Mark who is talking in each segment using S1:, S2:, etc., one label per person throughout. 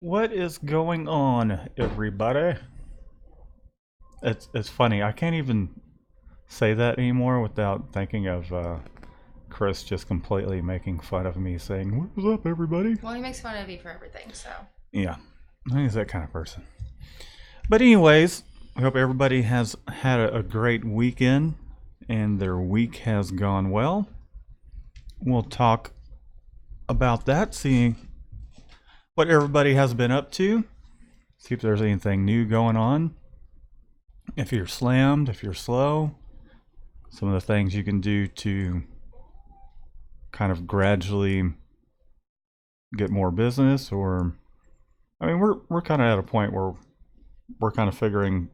S1: What is going on, everybody? It's funny. I can't even say that anymore without thinking of Chris just completely making fun of me, saying, "What's up, everybody?"
S2: Well, he makes fun of you for everything, so.
S1: Yeah, he's that kind of person. But anyways, I hope everybody has had a great weekend and their week has gone well. We'll talk about that, see what everybody has been up to, see if there's anything new going on. If you're slammed, if you're slow, some of the things you can do to kind of gradually get more business. Or I mean, we're kind of at a point where we're kind of figuring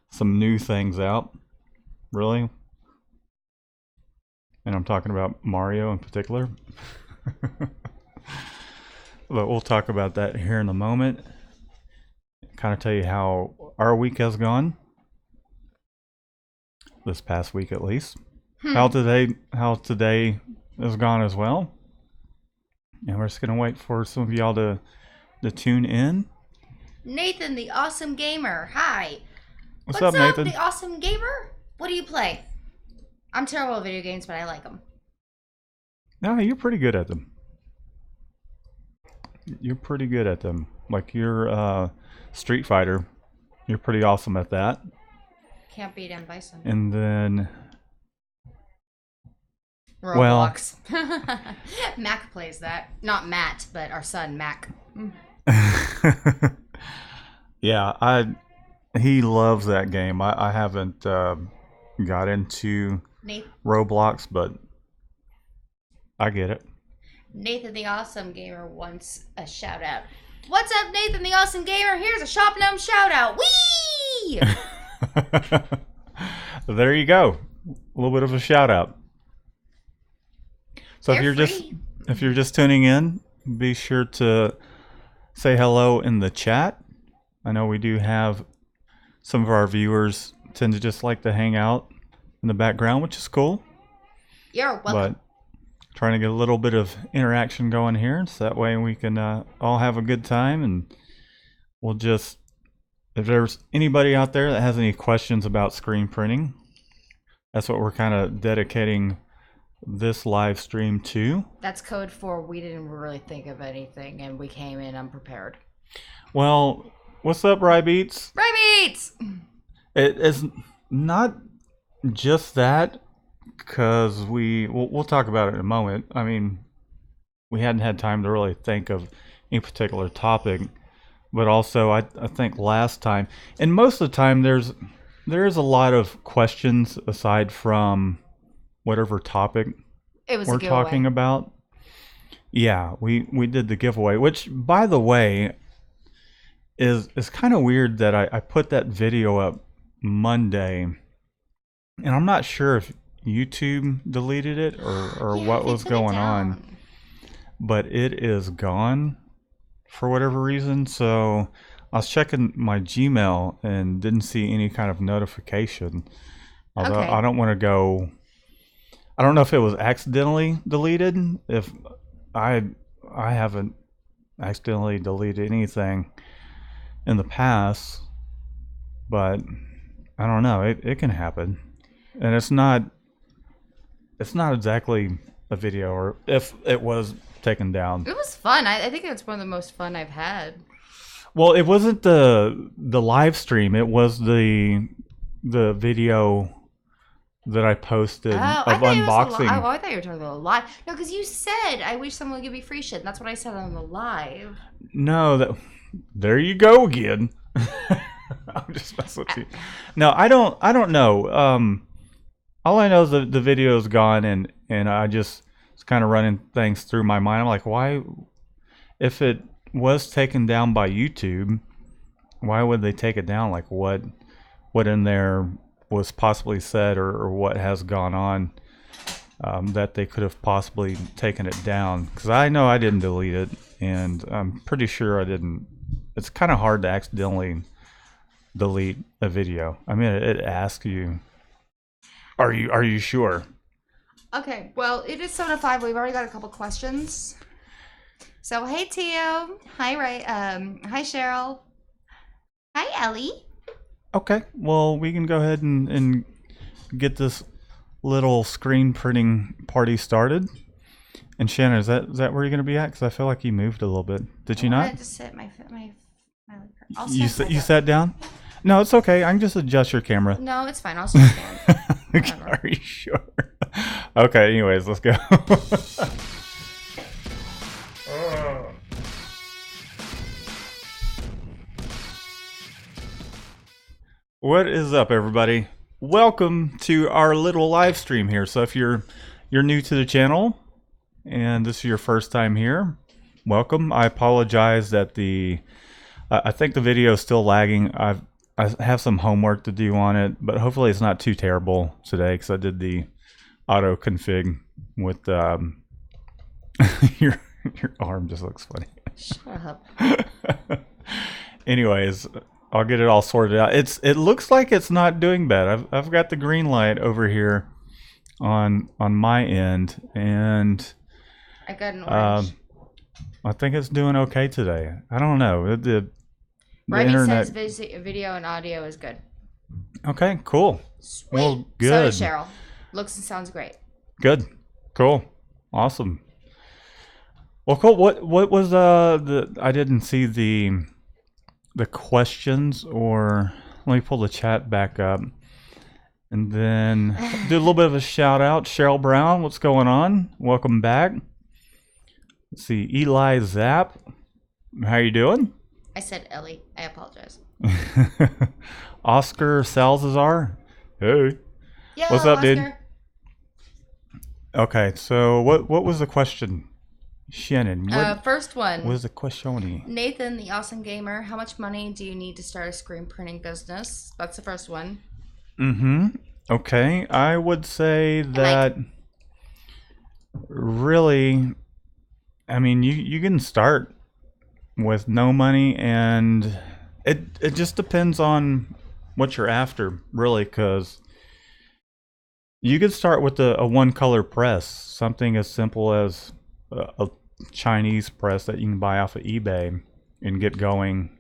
S1: some new things out, really. And I'm talking about Mario in particular. But we'll talk about that here in a moment. Kind of tell you how our week has gone. This past week at least. How today has gone as well. And we're just gonna wait for some of y'all to tune in.
S2: Nathan, the awesome gamer. Hi.
S1: What's up, Nathan?
S2: The awesome gamer? What do you play? I'm terrible at video games, but I like them.
S1: No, you're pretty good at them. You're pretty good at them. Like your Street Fighter, you're pretty awesome at that.
S2: Can't beat M. Bison.
S1: And then
S2: Roblox. Well, Mac plays that. Not Matt, but our son, Mac.
S1: Yeah, he loves that game. I haven't got into Roblox, but I get it.
S2: Nathan the Awesome Gamer wants a shout out. What's up, Nathan the Awesome Gamer? Here's a Shop Gnome shout out. Whee!
S1: There you go. A little bit of a shout out. So if you're just tuning in, be sure to say hello in the chat. I know we do have some of our viewers tend to just like to hang out in the background, which is cool.
S2: You're welcome.
S1: But trying to get a little bit of interaction going here, so that way we can all have a good time. And we'll just, if there's anybody out there that has any questions about screen printing, that's what we're kind of dedicating this live stream to.
S2: That's code for we didn't really think of anything and we came in unprepared.
S1: Well, what's up, Rybeats?
S2: Rybeats!
S1: It is not just that, because we'll talk about it in a moment. I mean, we hadn't had time to really think of any particular topic, but also I think last time, and most of the time there is a lot of questions aside from whatever topic we're talking about. Yeah, we did the giveaway, which, by the way, is kind of weird that I put that video up Monday, and I'm not sure if YouTube deleted it or what was going on, but it is gone for whatever reason. So I was checking my Gmail and didn't see any kind of notification. Although I don't want to go, I don't know if it was accidentally deleted. If I haven't accidentally deleted anything in the past, but I don't know. It can happen, and it's not exactly a video, or if it was taken down.
S2: It was fun. I think it's one of the most fun I've had.
S1: Well, it wasn't the live stream. It was the video that I posted of unboxing.
S2: I thought you were talking about live. No, because you said I wish someone would give me free shit. And that's what I said on the live.
S1: No, there you go again. I'm just messing with you. No, I don't know. All I know is the video is gone, and I just was kind of running things through my mind. I'm like, why, if it was taken down by YouTube, why would they take it down? Like, what in there was possibly said, or what has gone on that they could have possibly taken it down? Because I know I didn't delete it, and I'm pretty sure I didn't. It's kind of hard to accidentally delete a video. I mean, it asks you, Are you sure?
S2: Okay, well, it is 7:05. We've already got a couple questions. So hey Tio, hi hi Cheryl, hi Ellie.
S1: Okay, well, we can go ahead and get this little screen printing party started. And Shannon, is that where you're going to be at? Because I feel like you moved a little bit. Did
S2: I
S1: you not?
S2: wanted to sit my. I'll
S1: You
S2: stand
S1: sat
S2: side
S1: you
S2: up.
S1: sat down? No, it's okay. I can just adjust your camera.
S2: No, it's fine. I'll still stand. Whatever.
S1: Are you sure? Okay. Anyways, let's go. What is up, everybody? Welcome to our little live stream here. So if you're new to the channel and this is your first time here, welcome. I apologize that I think the video is still lagging. I have some homework to do on it, but hopefully it's not too terrible today because I did the auto config with your arm just looks funny.
S2: Shut up.
S1: Anyways, I'll get it all sorted out. It looks like it's not doing bad. I've got the green light over here on my end, and
S2: I got an orange.
S1: I think it's doing okay today. I don't know. The
S2: Remy
S1: internet.
S2: says video and audio is good.
S1: Okay, cool.
S2: Sweet.
S1: Well, good.
S2: So does Cheryl. Looks and sounds great.
S1: Good. Cool. Awesome. Well, cool. What was I didn't see the questions, or let me pull the chat back up and then do a little bit of a shout out. Cheryl Brown, what's going on? Welcome back. Let's see, Eli Zapp, how you doing?
S2: I said Ellie. I apologize.
S1: Oscar Salazar, hey.
S2: Yo,
S1: What's up,
S2: Oscar?
S1: dude? Okay, so what was the question? Shannon,
S2: first one.
S1: What is the question?
S2: Nathan, the awesome gamer, how much money do you need to start a screen printing business? That's the first one.
S1: Mm-hmm. Okay, I would say that really, I mean, you can start with no money, and it just depends on what you're after, really, because you could start with a one color press, something as simple as a Chinese press that you can buy off of eBay and get going.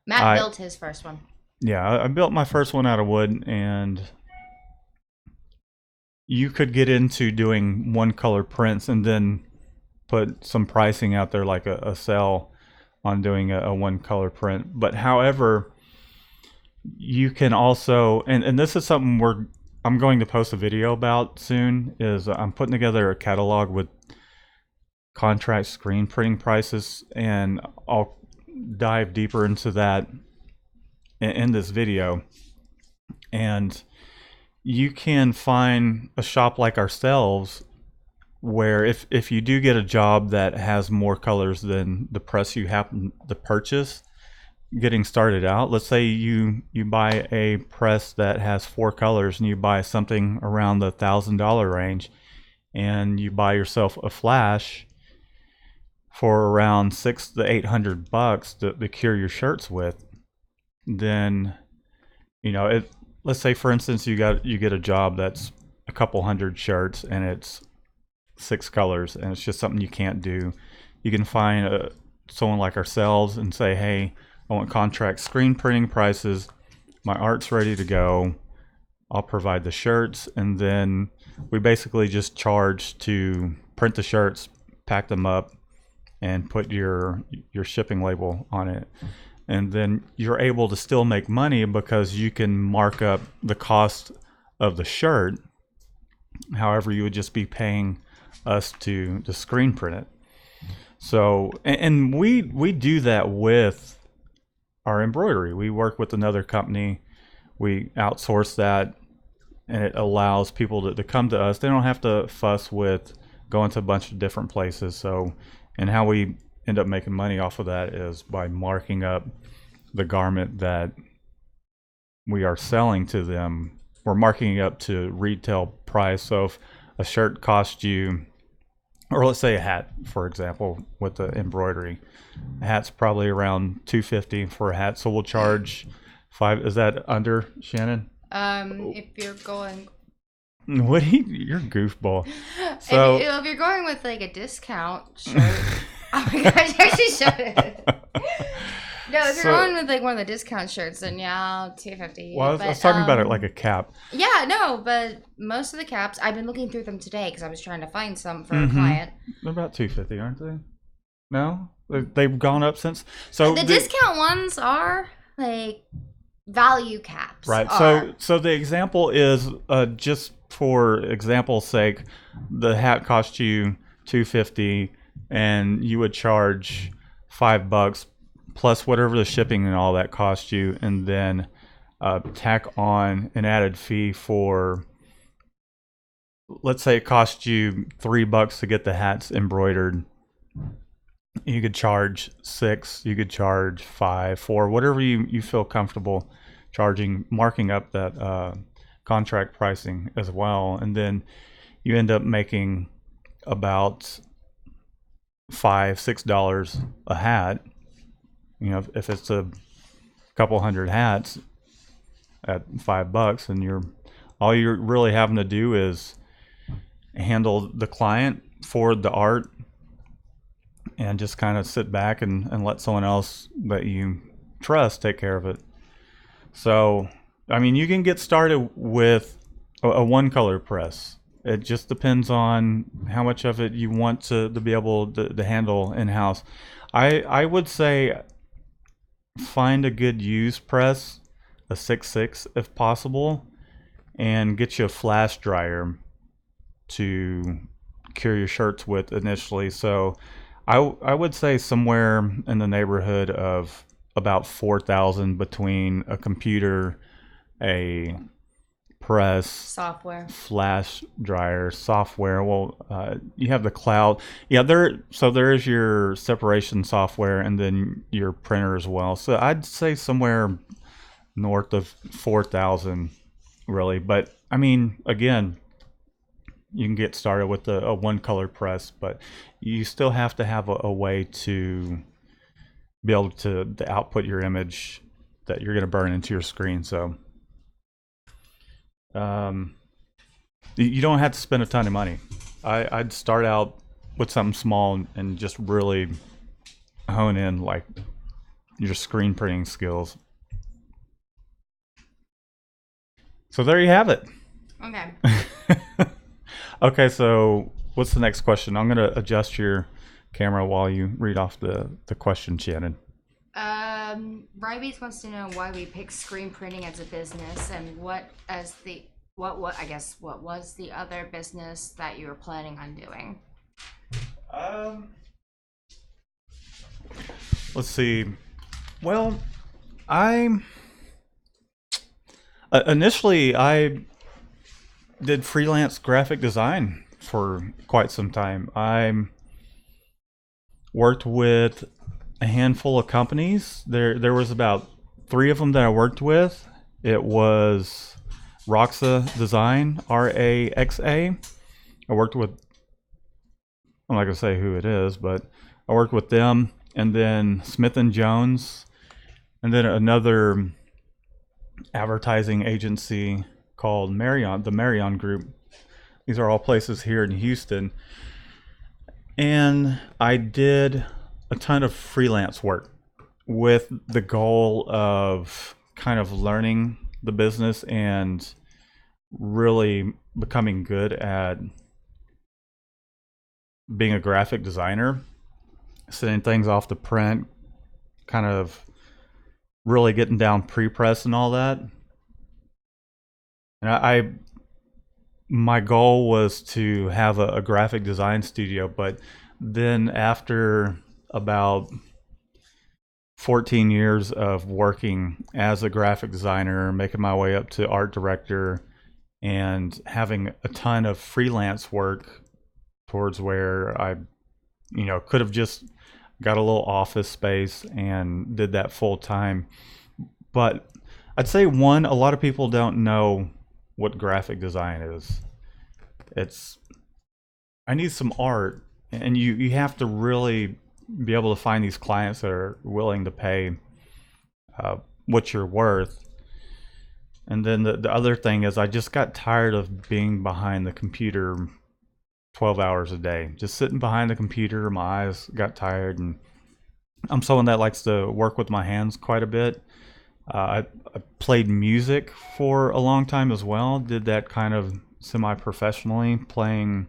S2: Matt built his first one.
S1: Yeah, I built my first one out of wood, and you could get into doing one color prints and then put some pricing out there, like a sale on doing a one color print. But however, you can also, and this is something I'm going to post a video about soon, is I'm putting together a catalog with contract screen printing prices, and I'll dive deeper into that in this video. And you can find a shop like ourselves where if you do get a job that has more colors than the press you happen to purchase getting started out, let's say you buy a press that has 4 colors and you buy something around the $1,000 range, and you buy yourself a flash for around $600 to $800 to cure your shirts with, then let's say, for instance, you get a job that's a couple hundred shirts and it's 6 colors, and it's just something you can't do. You can find someone like ourselves and say, hey, I want contract screen printing prices, my art's ready to go, I'll provide the shirts, and then we basically just charge to print the shirts, pack them up, and put your shipping label on it. And then you're able to still make money because you can mark up the cost of the shirt. However, you would just be paying us to screen print it. So, and we do that with our embroidery. We work with another company. We outsource that, and it allows people to come to us. They don't have to fuss with going to a bunch of different places. So, and how we end up making money off of that is by marking up the garment that we are selling to them. We're marking it up to retail price. So if a shirt costs you, or let's say a hat, for example, with the embroidery, a hat's probably around $250 for a hat. So we'll charge $5. Is that under, Shannon?
S2: If you're going,
S1: you're a goofball. So
S2: if you're going with like a discount shirt, Oh my gosh, I actually should. No, if you're
S1: So,
S2: going with like one of the discount shirts, then yeah, $250.
S1: well, I was
S2: But
S1: talking about it like a cap.
S2: yeah, no, but most of the caps, I've been looking through them today because I was trying to find some for a
S1: Mm-hmm.
S2: client.
S1: They're about 250, aren't they? No, they've gone up since. So
S2: The discount ones are like value caps.
S1: right.
S2: Are
S1: So the example is just for example's sake, the hat cost you 250, and you would charge $5 plus whatever the shipping and all that cost you, and then tack on an added fee for. Let's say it cost you $3 to get the hats embroidered. You could charge 6, you could charge 5, 4, whatever you feel comfortable charging, marking up that contract pricing as well, and then you end up making about $5, $6 a hat. You know, if it's a couple hundred hats at $5, and all you're really having to do is handle the client, forward the art, and just kind of sit back and let someone else that you trust take care of it. So, I mean, you can get started with a one color press. It just depends on how much of it you want to be able to handle in house. I would say find a good used press, a 6.6 if possible, and get you a flash dryer to cure your shirts with initially. So I would say somewhere in the neighborhood of about 4,000 between a computer, a press,
S2: software.
S1: flash dryer, software. Well, you have the cloud. Yeah, there is your separation software and then your printer as well. So I'd say somewhere north of 4,000 really. But I mean, again, you can get started with a one color press, but you still have to have a way to be able to output your image that you're going to burn into your screen. So you don't have to spend a ton of money. I'd start out with something small and just really hone in like your screen printing skills. So there you have it.
S2: Okay.
S1: Okay, so what's the next question? I'm going to adjust your camera while you read off the question, Shannon.
S2: Rybeats wants to know why we picked screen printing as a business and what was the other business that you were planning on doing?
S1: Let's see. Well, I initially I did freelance graphic design for quite some time. I worked with a handful of companies. There was about 3 of them that I worked with. It was Roxa Design, RAXA. I worked with, I'm not gonna say who it is, but I worked with them, and then Smith and Jones, and then another advertising agency called Marion, the Marion Group. These are all places here in Houston. And I did a ton of freelance work with the goal of kind of learning the business and really becoming good at being a graphic designer, sending things off to print, kind of really getting down pre-press and all that. And my goal was to have a graphic design studio, but then after about 14 years of working as a graphic designer, making my way up to art director, and having a ton of freelance work towards where I, could have just got a little office space and did that full time. But I'd say a lot of people don't know what graphic design is. I need some art, and you have to really be able to find these clients that are willing to pay what you're worth. And then the other thing is I just got tired of being behind the computer 12 hours a day, just sitting behind the computer. My eyes got tired, and I'm someone that likes to work with my hands quite a bit. I played music for a long time as well. Did that kind of semi-professionally, playing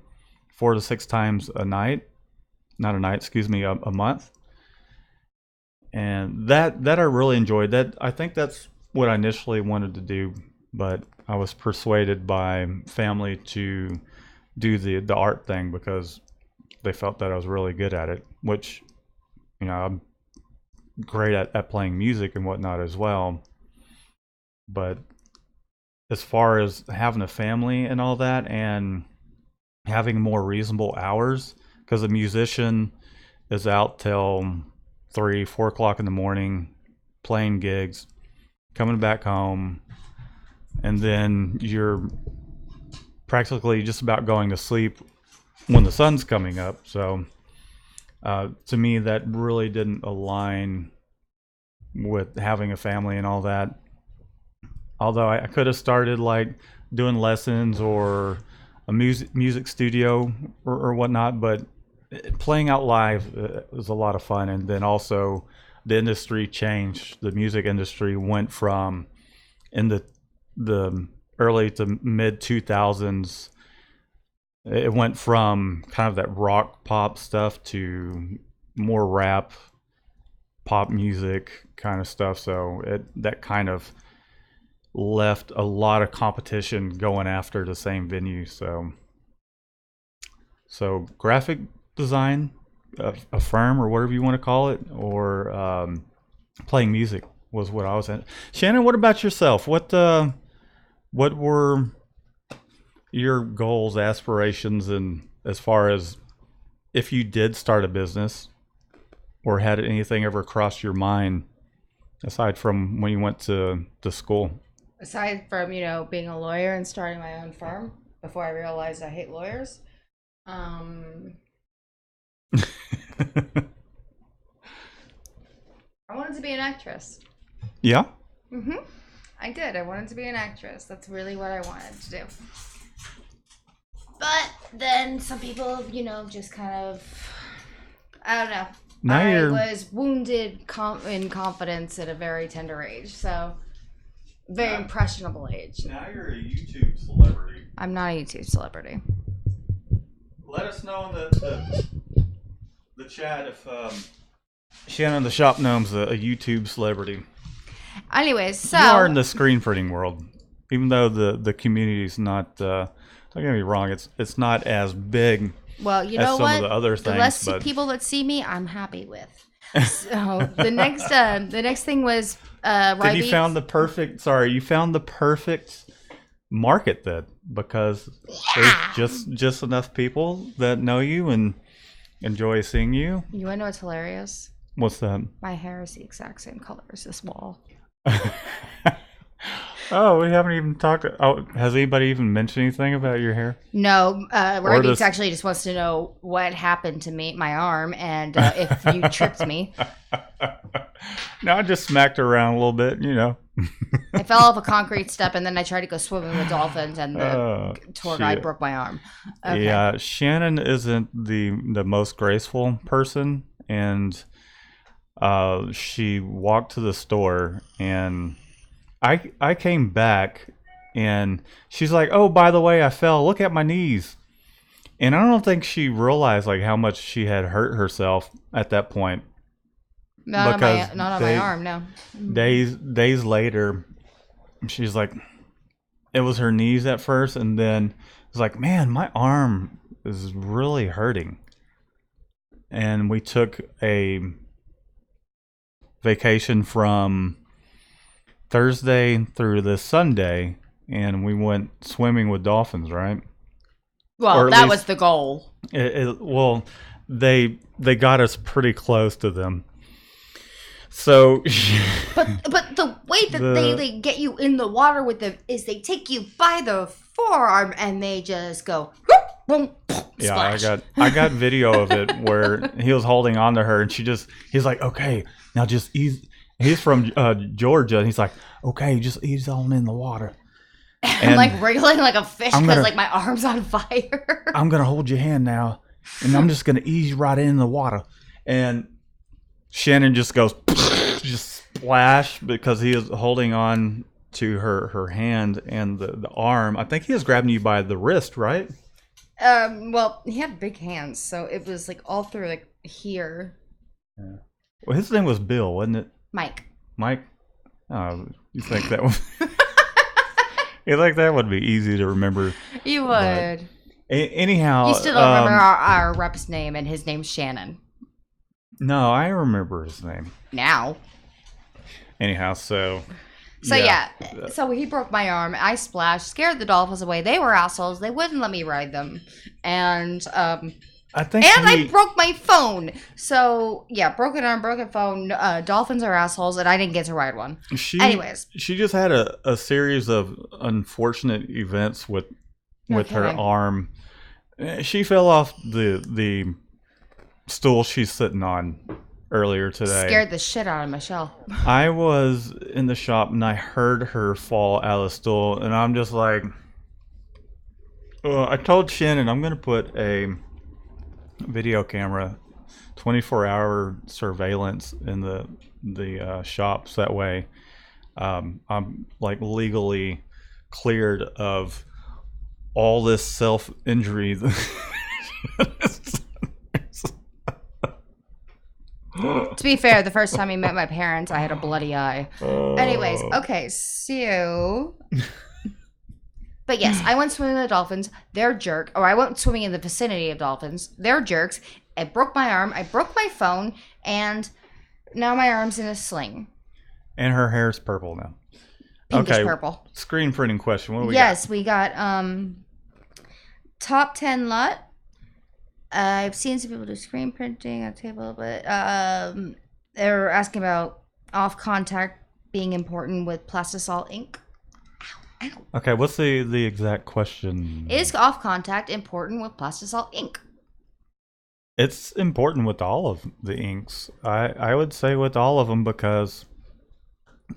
S1: 4 to 6 times a night. Not a night, excuse me, a month. And that I really enjoyed. That I think that's what I initially wanted to do, but I was persuaded by family to do the art thing because they felt that I was really good at it, which, I'm great at playing music and whatnot as well. But as far as having a family and all that, and having more reasonable hours, because a musician is out till 3, 4 o'clock in the morning, playing gigs, coming back home, and then you're practically just about going to sleep when the sun's coming up. So to me, that really didn't align with having a family and all that. Although I could have started like doing lessons or a music studio or whatnot, but playing out live was a lot of fun. And then also the industry changed. The music industry went from, in the early to mid 2000s, it went from kind of that rock pop stuff to more rap, pop music kind of stuff. So that kind of left a lot of competition going after the same venue. So graphic design, a firm or whatever you want to call it, or playing music was what I was at. Shannon, what about yourself? What were your goals, aspirations, and as far as if you did start a business, or had anything ever crossed your mind aside from when you went to school?
S2: Aside from, being a lawyer and starting my own firm before I realized I hate lawyers. I wanted to be an actress.
S1: Yeah?
S2: I did. I wanted to be an actress. That's really what I wanted to do. But then some people, just kind of, I don't know. I was wounded in confidence at a very tender age. So, very impressionable age.
S1: Now you're a YouTube celebrity.
S2: I'm not a YouTube celebrity.
S1: Let us know in the chat if Shannon the Shop Gnome's a YouTube celebrity.
S2: Anyways, so
S1: you are in the screen printing world, even though the community's not. Don't get me wrong, it's not as big.
S2: Well, you
S1: as
S2: know
S1: some
S2: what?
S1: Of the other things,
S2: the less people that see me, I'm happy with. So the next thing was
S1: you found the perfect. Sorry, you found the perfect market then, because there's just enough people that know you and enjoy seeing you.
S2: You want to know what's hilarious?
S1: What's that?
S2: My hair is the exact same color as this wall.
S1: Oh, we haven't even talked. Oh, has anybody even mentioned anything about your hair?
S2: No, Rybeats actually just wants to know what happened to my arm, and if you tripped me.
S1: No, I just smacked her around a little bit,
S2: I fell off a concrete step, and then I tried to go swimming with dolphins, and the tour guide broke my arm. Okay.
S1: Yeah, Shannon isn't the most graceful person, and she walked to the store, and I came back, and she's like, "Oh, by the way, I fell. Look at my knees." And I don't think she realized like how much she had hurt herself at that point.
S2: Not on my arm, no.
S1: Days later, she's like, it was her knees at first, and then it's like, man, my arm is really hurting. And we took a vacation from Thursday through this Sunday, and we went swimming with dolphins, right?
S2: Well, that was the goal.
S1: Well, they got us pretty close to them. So,
S2: but the way that they get you in the water with them is they take you by the forearm and they just go boom,
S1: yeah,
S2: splash.
S1: I got video of it where he was holding on to her and he's like, okay, now just ease. He's from Georgia, and he's like, okay, just ease on in the water.
S2: I'm
S1: And
S2: like wriggling like a fish
S1: I'm
S2: because
S1: gonna
S2: like my arm's on fire.
S1: I'm gonna hold your hand now, and I'm just gonna ease right in the water. And Shannon just goes just splash because he is holding on to her hand and the arm. I think he was grabbing you by the wrist, right?
S2: Well, he had big hands, so it was like all through like here.
S1: Yeah. Well, his name was Bill, wasn't it?
S2: Mike.
S1: Mike. Oh, you think that would? You think that would be easy to remember?
S2: You
S1: But
S2: would.
S1: anyhow,
S2: You still don't remember our rep's name, and his name's Shannon.
S1: no, I remember his name.
S2: Now.
S1: Anyhow, so
S2: Yeah. So he broke my arm. I splashed, scared the dolphins away. They were assholes. They wouldn't let me ride them, and
S1: I think
S2: I broke my phone. So yeah, broken arm, broken phone. Dolphins are assholes, and I didn't get to ride one. Anyways,
S1: she just had a series of unfortunate events with her arm. She fell off the stool she's sitting on earlier today.
S2: Scared the shit out of Michelle.
S1: I was in the shop and I heard her fall out of the stool, and I'm just like, I told Shannon I'm going to put a video camera, 24-hour surveillance in the shops. That way, I'm like legally cleared of all this self injury.
S2: To be fair, the first time he met my parents, I had a bloody eye. Anyways, okay, so. But yes, I went swimming with the dolphins. They're jerk. Or I went swimming in the vicinity of dolphins. They're jerks. I broke my arm. I broke my phone. And now my arm's in a sling.
S1: And her hair's purple now.
S2: Pinkish purple.
S1: Screen printing question. What do we got?
S2: Yes, we got top 10 lot. I've seen some people do screen printing on table, but they're asking about off contact being important with plastisol ink. Ow, ow.
S1: Okay, what's the exact question?
S2: Is off contact important with plastisol ink?
S1: It's important with all of the inks. I would say with all of them, because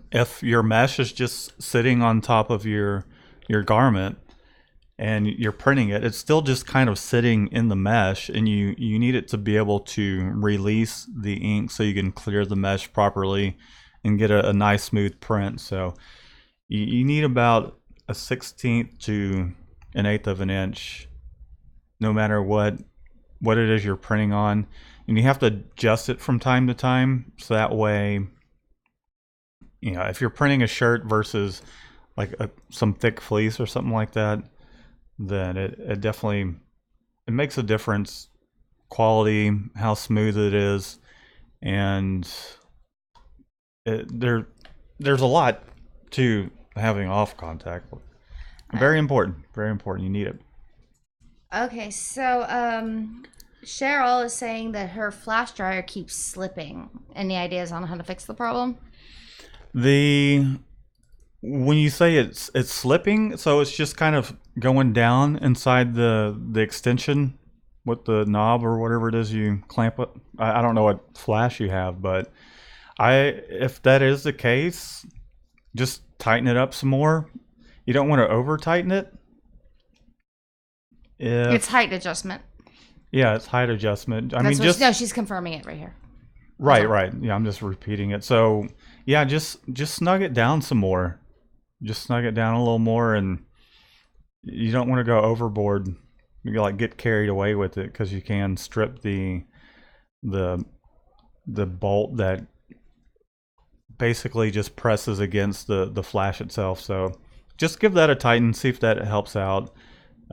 S1: if your mesh is just sitting on top of your garment and you're printing it, it's still just kind of sitting in the mesh, and you need it to be able to release the ink so you can clear the mesh properly and get a nice smooth print. So you need about a 1/16 to an 1/8 of an inch, no matter what it is you're printing on, and you have to adjust it from time to time. So that way, if you're printing a shirt versus like some thick fleece or something like that, then it definitely makes a difference. Quality, how smooth it is, and there's a lot to having off contact. Very important. Very important. You need it.
S2: Okay, so Cheryl is saying that her flash dryer keeps slipping. Any ideas on how to fix the problem?
S1: When you say it's slipping, so it's just kind of going down inside the extension with the knob or whatever it is you clamp it. I don't know what flash you have, but if that is the case, just tighten it up some more. You don't want to over tighten it.
S2: It's height adjustment.
S1: Yeah, it's height adjustment.
S2: No, she's confirming it right here.
S1: Right. Yeah, I'm just repeating it. So yeah, just snug it down some more. Just snug it down a little more, and you don't want to go overboard. You like get carried away with it, because you can strip the bolt that basically just presses against the flash itself. So just give that a tighten, see if that helps out.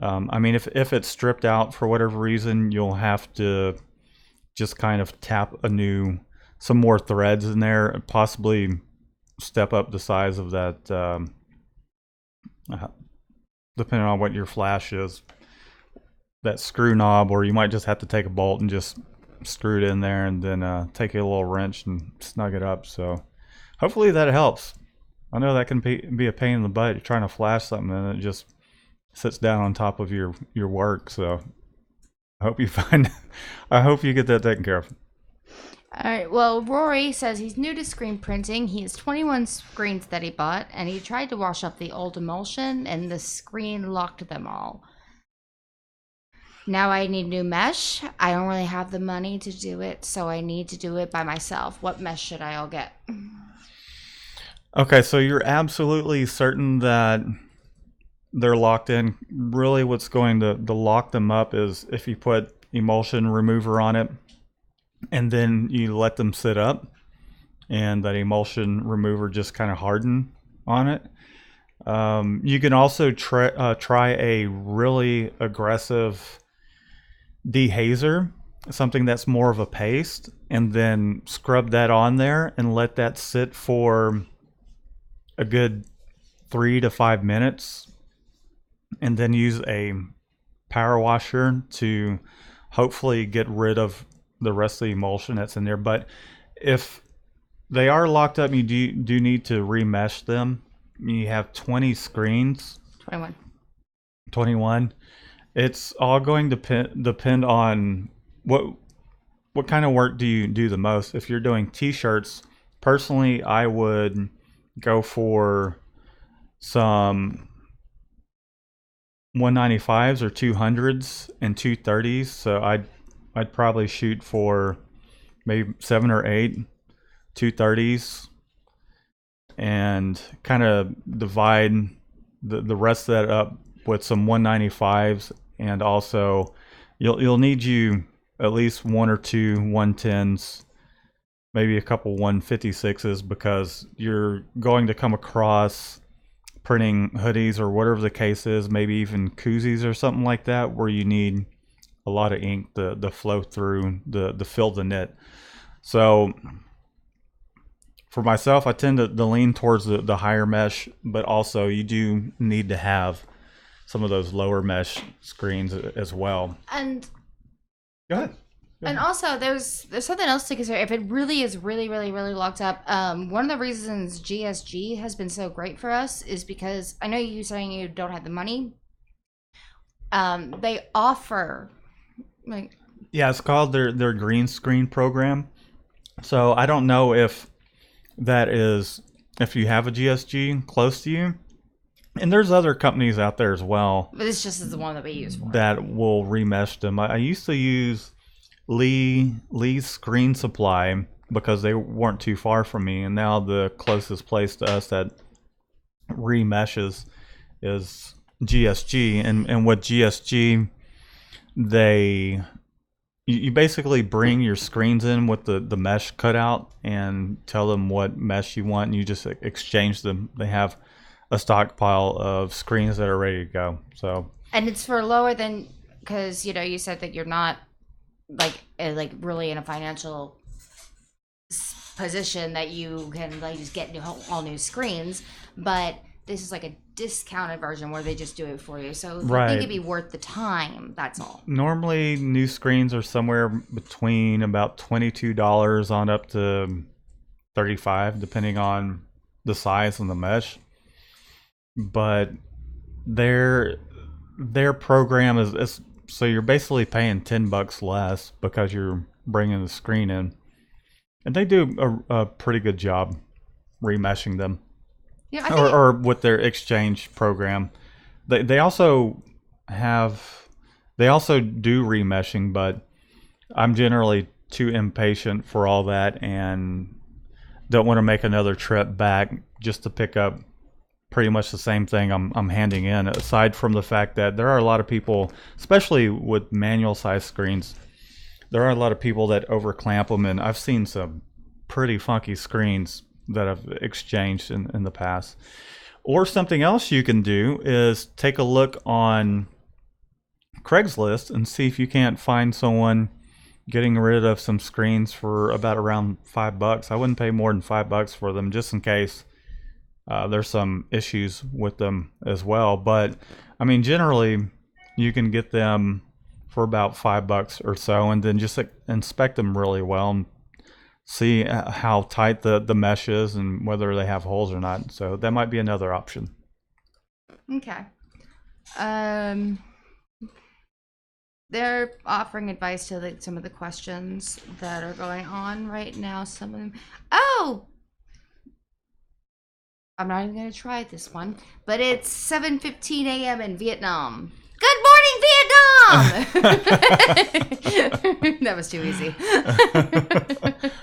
S1: If it's stripped out for whatever reason, you'll have to just kind of tap some more threads in there, possibly step up the size of that, depending on what your flash is, that screw knob, or you might just have to take a bolt and just screw it in there, and then take a little wrench and snug it up. So hopefully that helps. I know that can be a pain in the butt. You're trying to flash something and it just sits down on top of your work. So I hope you get that taken care of.
S2: All right. Well, Rory says he's new to screen printing. He has 21 screens that he bought, and he tried to wash up the old emulsion, and the screen locked them all. Now I need new mesh. I don't really have the money to do it, so I need to do it by myself. What mesh should I all get?
S1: Okay, so you're absolutely certain that they're locked in. Really, what's going to lock them up is if you put emulsion remover on it and then you let them sit up and that emulsion remover just kind of harden on it. You can also try a really aggressive dehazer, something that's more of a paste, and then scrub that on there and let that sit for a good 3 to 5 minutes, and then use a power washer to hopefully get rid of the rest of the emulsion that's in there. But if they are locked up, you do need to remesh them. You have 20 screens.
S2: 21.
S1: 21. It's all going to depend on what kind of work do you do the most. If you're doing t-shirts, personally, I would go for some 195s or 200s and 230s. So I'd probably shoot for maybe 7 or 8 230s and kind of divide the rest of that up with some 195s, and also you'll need you at least 1 or 2 110s, maybe a couple 156s, because you're going to come across printing hoodies or whatever the case is, maybe even koozies or something like that, where you need a lot of ink to flow through the fill the knit. So for myself, I tend to lean towards the higher mesh, but also you do need to have some of those lower mesh screens as well.
S2: And
S1: go ahead.
S2: And also, there's something else to consider. If it really is really locked up, one of the reasons GSG has been so great for us is because I know you saying you don't have the money. They offer like
S1: it's called their green screen program. So I don't know if that is if you have a GSG close to you. And there's other companies out there as well.
S2: But this just is the one that we use for
S1: that will remesh them. I used to use Lee's Screen Supply because they weren't too far from me, and now the closest place to us that remeshes is GSG. And with GSG, you basically bring your screens in with the mesh cutout and tell them what mesh you want, and you just exchange them. They have a stockpile of screens that are ready to go. So,
S2: and it's for lower than, because you said that you're not like really in a financial position that you can just get all new screens, but this is like a discounted version where they just do it for you. So I think it'd be worth the time. That's all.
S1: Normally, new screens are somewhere between about $22 on up to $35, depending on the size and the mesh. But their program is so you're basically paying $10 less because you're bringing the screen in, and they do a pretty good job remeshing them.
S2: Yeah,
S1: or with their exchange program. They also do remeshing, but I'm generally too impatient for all that and don't want to make another trip back just to pick up pretty much the same thing I'm handing in, aside from the fact that there are a lot of people, especially with manual size screens, there are a lot of people that over clamp them, and I've seen some pretty funky screens that I've exchanged in the past. Or something else you can do is take a look on Craigslist and see if you can't find someone getting rid of some screens for about around $5. I wouldn't pay more than $5 for them, just in case there's some issues with them as well. But I mean, generally you can get them for about $5 or so, and then just inspect them really well and see how tight the mesh is and whether they have holes or not. So that might be another option.
S2: Okay. they're offering advice to some of the questions that are going on right now. Some of them. Oh, I'm not even gonna try this one, but it's 7:15 a.m. in Vietnam. Good morning, Vietnam! That was too easy.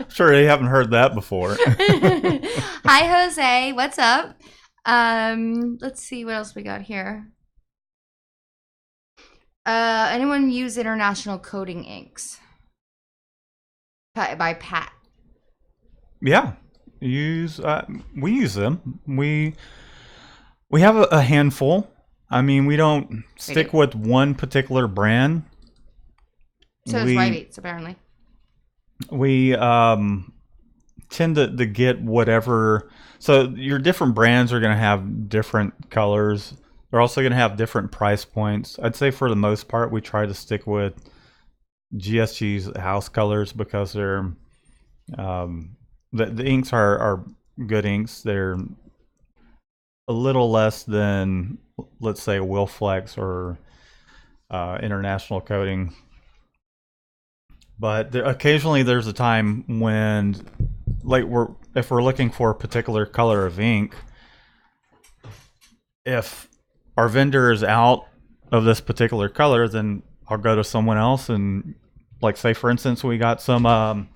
S1: Sure, you haven't heard that before.
S2: Hi, Jose. What's up? Let's see what else we got here. Anyone use international coding inks? By Pat.
S1: Yeah, we use them. We have a handful. I mean, we don't stick with one particular brand.
S2: So does Rybeats, apparently.
S1: We tend to get whatever. So your different brands are going to have different colors. They're also going to have different price points. I'd say for the most part, we try to stick with GSG's house colors because they're the inks are good inks. They're a little less than, let's say, Wilflex or International Coating. But occasionally there's a time when, like, if we're looking for a particular color of ink, if our vendor is out of this particular color, then I'll go to someone else and, like, say for instance, we got some.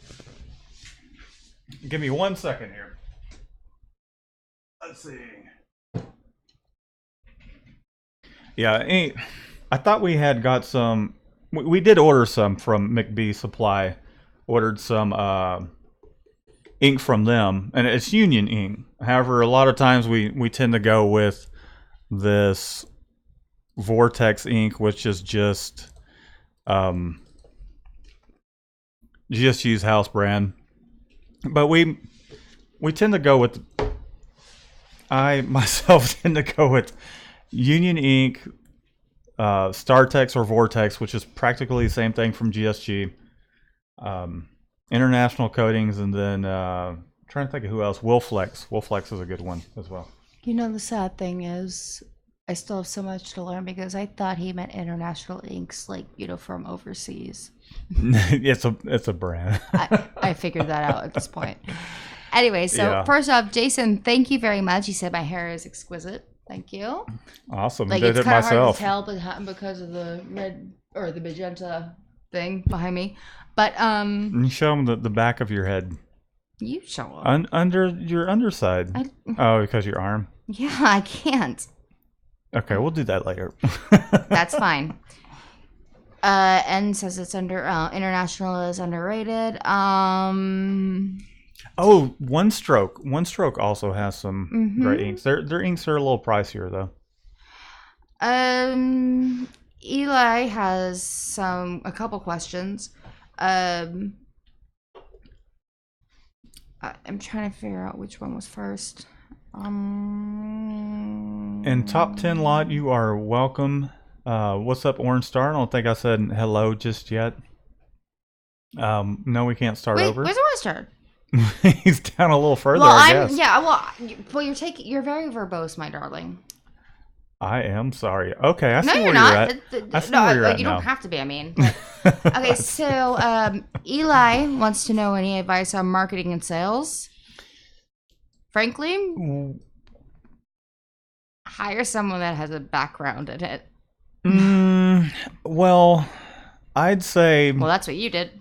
S1: Give me 1 second here. Let's see. Yeah, I thought we had got some. We did order some from McBee Supply. Ordered some ink from them, and it's Union ink. However, a lot of times we tend to go with this Vortex ink, which is just GSG's house brand. But we tend to go with. I myself tend to go with Union ink, Startex or Vortex, which is practically the same thing from GSG. International Coatings, and then trying to think of who else. Wilflex. Wilflex is a good one as well.
S2: You know, the sad thing is, I still have so much to learn because I thought he meant international inks, like, you know, from overseas.
S1: it's a brand.
S2: I figured that out at this point. Anyway, so First off, Jason, thank you very much. He said my hair is exquisite. Thank you.
S1: Awesome.
S2: Like,
S1: did
S2: it's
S1: it
S2: kind of
S1: myself.
S2: hard to tell because of the red or the magenta thing behind me. But
S1: you show them the back of your head.
S2: You show them.
S1: Under your underside. Oh, because your arm.
S2: Yeah, I can't.
S1: Okay, we'll do that later.
S2: That's fine. N says it's international is underrated.
S1: Oh, One Stroke. One Stroke also has some great inks. Their inks are a little pricier though.
S2: Eli has a couple questions. I'm trying to figure out which one was first.
S1: In top 10 lot, you are welcome. What's up, Orange Star? I don't think I said hello just yet. No, we can't start over.
S2: Where's Orange Star?
S1: He's down a little further, I guess.
S2: You're very verbose, my darling.
S1: I am sorry. Okay, I see
S2: no,
S1: where
S2: you're
S1: you're
S2: not.
S1: at. I see where you're at
S2: You
S1: now.
S2: don't have to be, I mean. But, okay, so Eli wants to know any advice on marketing and sales. Frankly, hire someone that has a background in it.
S1: Well, I'd say...
S2: Well, that's what you did.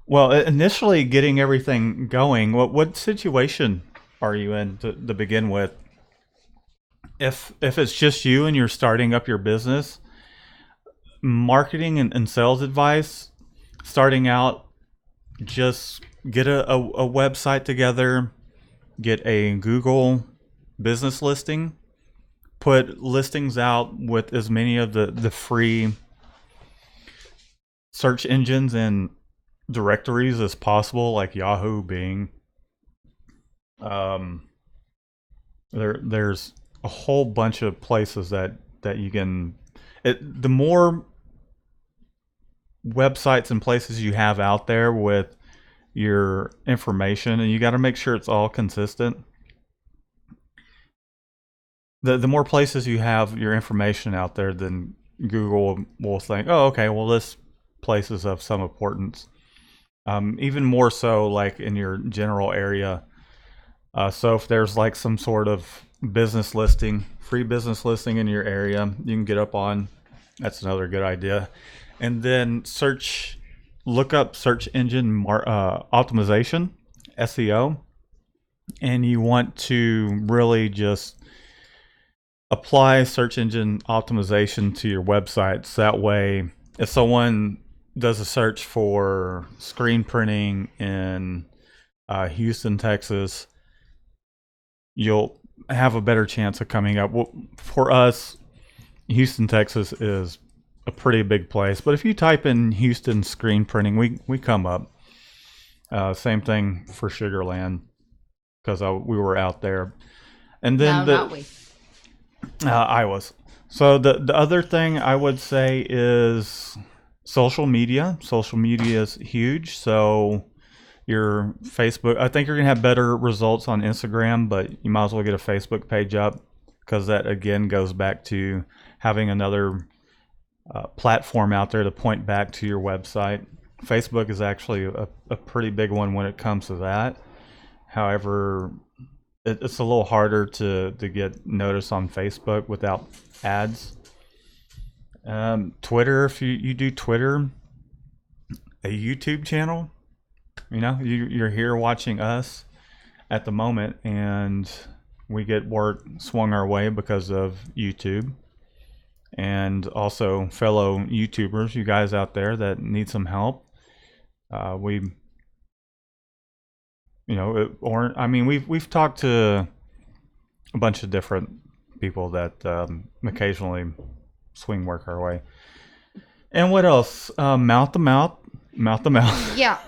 S1: Well, initially getting everything going, what situation are you in to begin with? If it's just you and you're starting up your business, marketing and sales advice, starting out, just get a website together, get a Google business listing, put listings out with as many of the free search engines and directories as possible, like Yahoo, Bing. There's a whole bunch of places that you can. The more websites and places you have out there with your information, and you got to make sure it's all consistent. The more places you have your information out there, then Google will think, oh, okay, well, this place is of some importance. Even more so, like in your general area. So if there's like some sort of business listing, free business listing in your area, you can get up on. That's another good idea. And then look up search engine optimization, SEO, and you want to really just apply search engine optimization to your website. So that way, if someone does a search for screen printing in Houston, Texas, you'll have a better chance of coming up. Well, for us, Houston, Texas is a pretty big place, but if you type in Houston screen printing, we come up. Same thing for Sugarland because we were out there, and then
S2: No, not we.
S1: I was. So the other thing I would say is social media. Social media is huge. So your Facebook, I think you're gonna have better results on Instagram, but you might as well get a Facebook page up because that again goes back to having another platform out there to point back to your website. Facebook is actually a pretty big one when it comes to that. However, it's a little harder to get noticed on Facebook without ads. Twitter, if you do Twitter, a YouTube channel, you're here watching us at the moment, and we get work swung our way because of YouTube. And also fellow YouTubers, you guys out there that need some help. We've talked to a bunch of different people that occasionally swing work our way. And what else? Mouth to mouth.
S2: Yeah,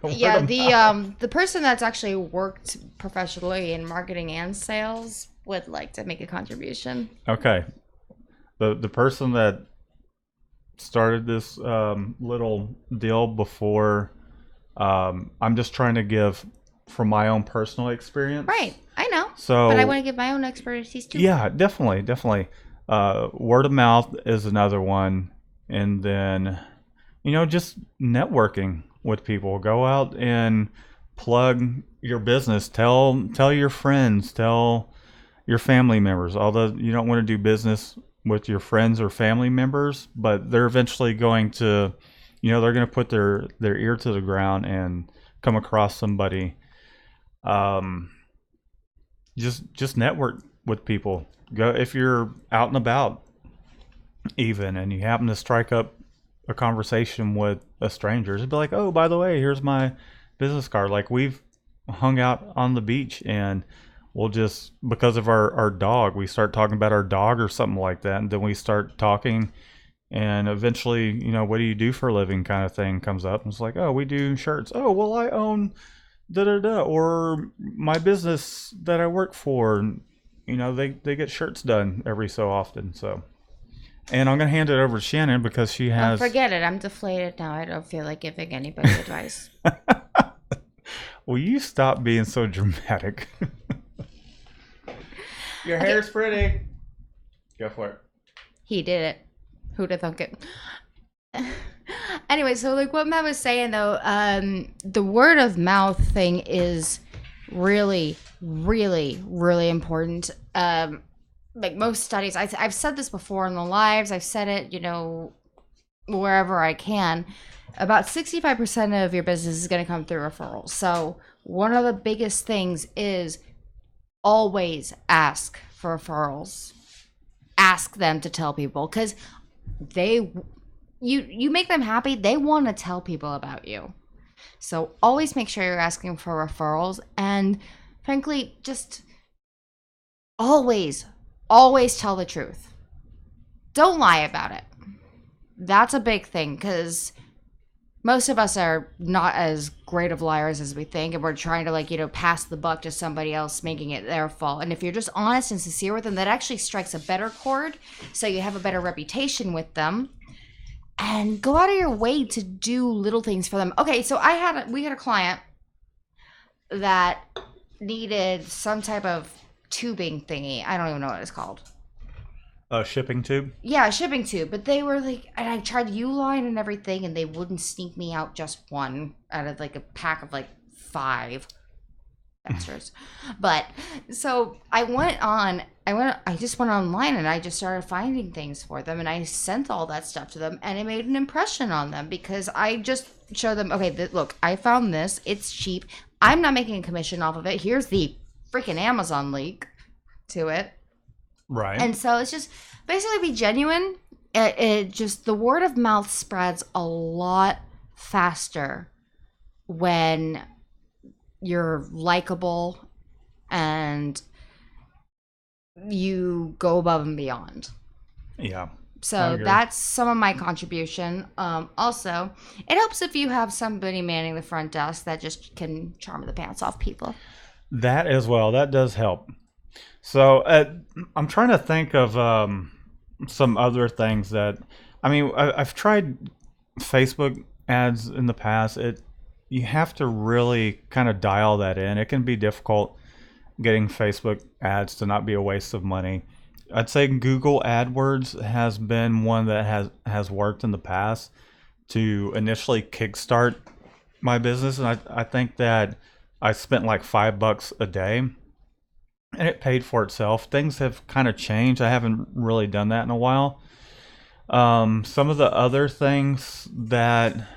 S2: yeah. The person that's actually worked professionally in marketing and sales would like to make a contribution.
S1: Okay, the person that started this little deal before. I'm just trying to give from my own personal experience.
S2: Right, I know.
S1: So,
S2: but I want to give my own expertise too.
S1: Yeah, definitely. Word of mouth is another one, and then just networking with people. Go out and plug your business. Tell your friends. Tell your family members. Although you don't want to do business with your friends or family members, but they're eventually going to, they're going to put their ear to the ground and come across somebody. Just network with people. Go if you're out and about, even, and you happen to strike up a conversation with a stranger. Just be like, oh, by the way, here's my business card. Like, we've hung out on the beach, and we'll just, because of our dog, we start talking about our dog or something like that, and then we start talking, and eventually, what do you do for a living kind of thing comes up. And it's like, oh, we do shirts. Oh, well, I own da da da, or my business that I work for, they get shirts done every so often. So, and I'm gonna hand it over to Shannon because she has.
S2: Oh, forget it. I'm deflated now. I don't feel like giving anybody advice.
S1: Will you stop being so dramatic? Your hair's pretty. Go for it.
S2: He did it. Who'd have thunk it? Anyway, so like what Matt was saying though, the word of mouth thing is really, really, really important. Like most studies, I've said this before in the lives, I've said it, wherever I can. About 65% of your business is going to come through referrals. So one of the biggest things is always ask for referrals. Ask them to tell people, because you make them happy, they want to tell people about you. So always make sure you're asking for referrals, and frankly, just always tell the truth. Don't lie about it. That's a big thing, because most of us are not as great of liars as we think, and we're trying to pass the buck to somebody else, making it their fault. And if you're just honest and sincere with them, that actually strikes a better chord, so you have a better reputation with them. And go out of your way to do little things for them. Okay, so we had a client that needed some type of tubing thingy. I don't even know what it's called.
S1: A shipping tube?
S2: Yeah, shipping tube. But they were like, and I tried Uline and everything, and they wouldn't sneak me out just one out of like a pack of like 5 bastards. But so I just went online and I just started finding things for them and I sent all that stuff to them and it made an impression on them because I just showed them, okay, look, I found this. It's cheap. I'm not making a commission off of it. Here's the freaking Amazon link to it.
S1: Right.
S2: And so it's just basically be genuine. It just, the word of mouth spreads a lot faster when you're likable and you go above and beyond.
S1: Yeah.
S2: So that's some of my contribution. Also, it helps if you have somebody manning the front desk that just can charm the pants off people.
S1: That as well. That does help. So I'm trying to think of some other things that, I mean, I've tried Facebook ads in the past. You have to really kind of dial that in. It can be difficult getting Facebook ads to not be a waste of money. I'd say Google AdWords has been one that has worked in the past to initially kickstart my business, and I think that I spent like $5 a day, and it paid for itself. Things have kind of changed. I haven't really done that in a while. Some of the other things that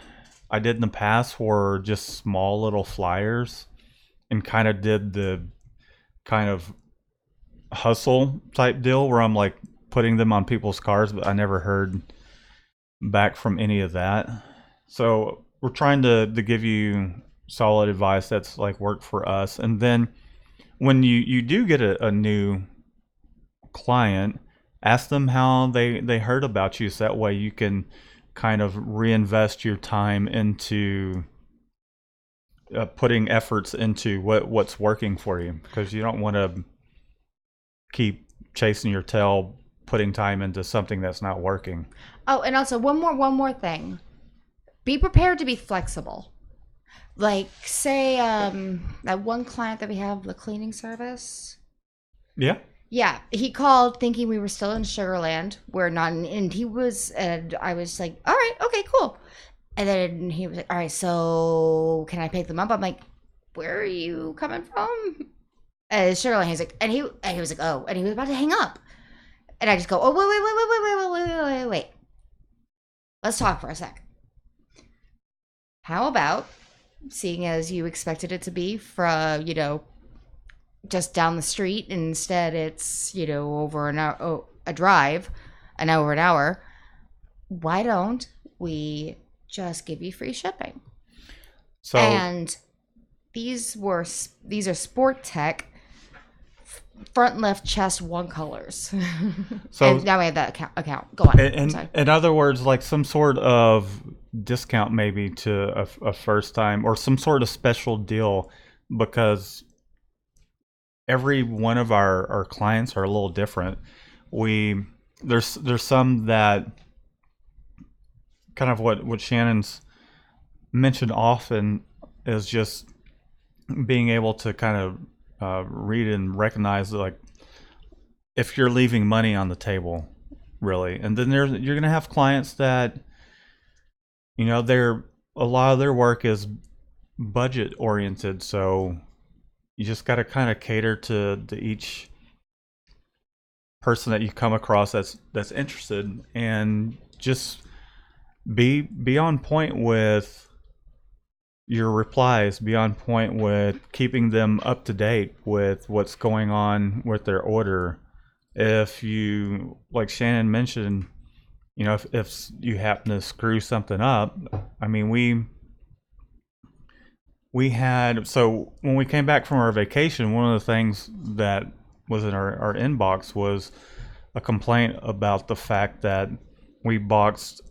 S1: I did in the past were just small little flyers, and kind of did the kind of hustle type deal where I'm like putting them on people's cars, but I never heard back from any of that. So we're trying to give you solid advice that's like worked for us. And then when you do get a new client, ask them how they heard about you, so that way you can kind of reinvest your time into putting efforts into what's working for you, because you don't want to keep chasing your tail, putting time into something that's not working.
S2: Oh, and also one more thing. Be prepared to be flexible. Like, say that one client that we have, the cleaning service.
S1: Yeah.
S2: Yeah, he called thinking we were still in Sugarland. We're not, and he was, and I was like, all right, okay, cool. And then he was like, all right, so can I pick them up? I'm like, where are you coming from? Sugarland. He's like, and he was like, oh, and he was about to hang up. And I just go, oh, wait. Let's talk for a sec. How about, seeing as you expected it to be from, just down the street, and instead it's, over an hour, a drive, over an hour, why don't we just give you free shipping? So, and these are Sport Tech front left chest one colors. So and now we have that account. Go on.
S1: In other words, like some sort of discount maybe to a first time, or some sort of special deal, because every one of our clients are a little different. There's some that kind of what Shannon's mentioned often is just being able to kind of read and recognize, like, if you're leaving money on the table, really. And then you're going to have clients that, a lot of their work is budget oriented, so you just got to kind of cater to each person that you come across that's interested, and just be on point with your replies, be on point with keeping them up to date with what's going on with their order. If you, like Shannon mentioned, if you happen to screw something up, I mean, we had, so when we came back from our vacation, one of the things that was in our inbox was a complaint about the fact that we boxed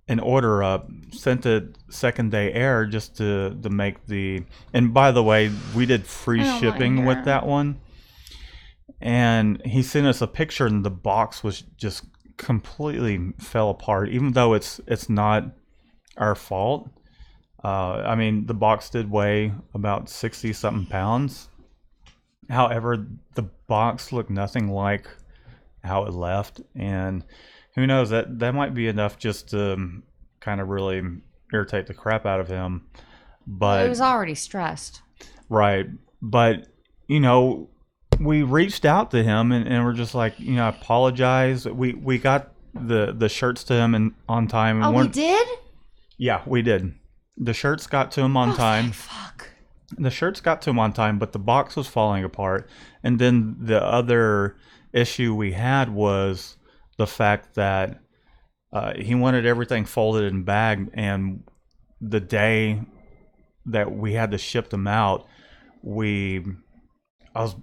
S1: an order up, sent it second day air just to make the, and by the way, we did free shipping with that one. And he sent us a picture, and the box was just completely fell apart, even though it's not our fault. I mean, the box did weigh about 60 something pounds. However, the box looked nothing like how it left, and who knows, that might be enough just to kind of really irritate the crap out of him.
S2: Well, he
S1: But
S2: was already stressed.
S1: right, but you know, we reached out to him and we're just like, I apologize. We got the shirts to him and on time, and
S2: Oh, we did?
S1: yeah, we did. The shirts got to him on
S2: Oh,
S1: time.
S2: thank fuck.
S1: The shirts got to him on time, but the box was falling apart. And then the other issue we had was the fact that he wanted everything folded and bagged, and the day that we had to ship them out, we I was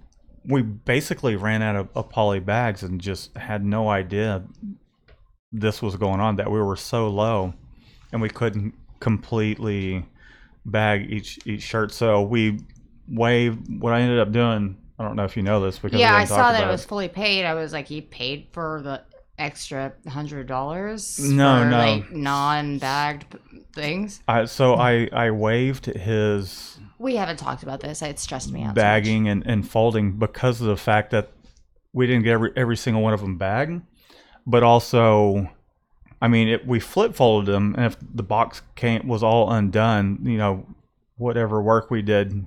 S1: we basically ran out of poly bags and just had no idea this was going on, that we were so low and we couldn't completely bag each shirt. So we waived. What I ended up doing, I don't know if you know this, because
S2: Yeah, I saw that it was fully paid. I was like, he paid for the extra $100
S1: No,
S2: for
S1: no.
S2: like non-bagged things.
S1: I waived his
S2: We haven't talked about this. It stressed me out.
S1: bagging and folding because of the fact that we didn't get every single one of them bagged, but also, I mean, we flip folded them, and if the box was all undone, whatever work we did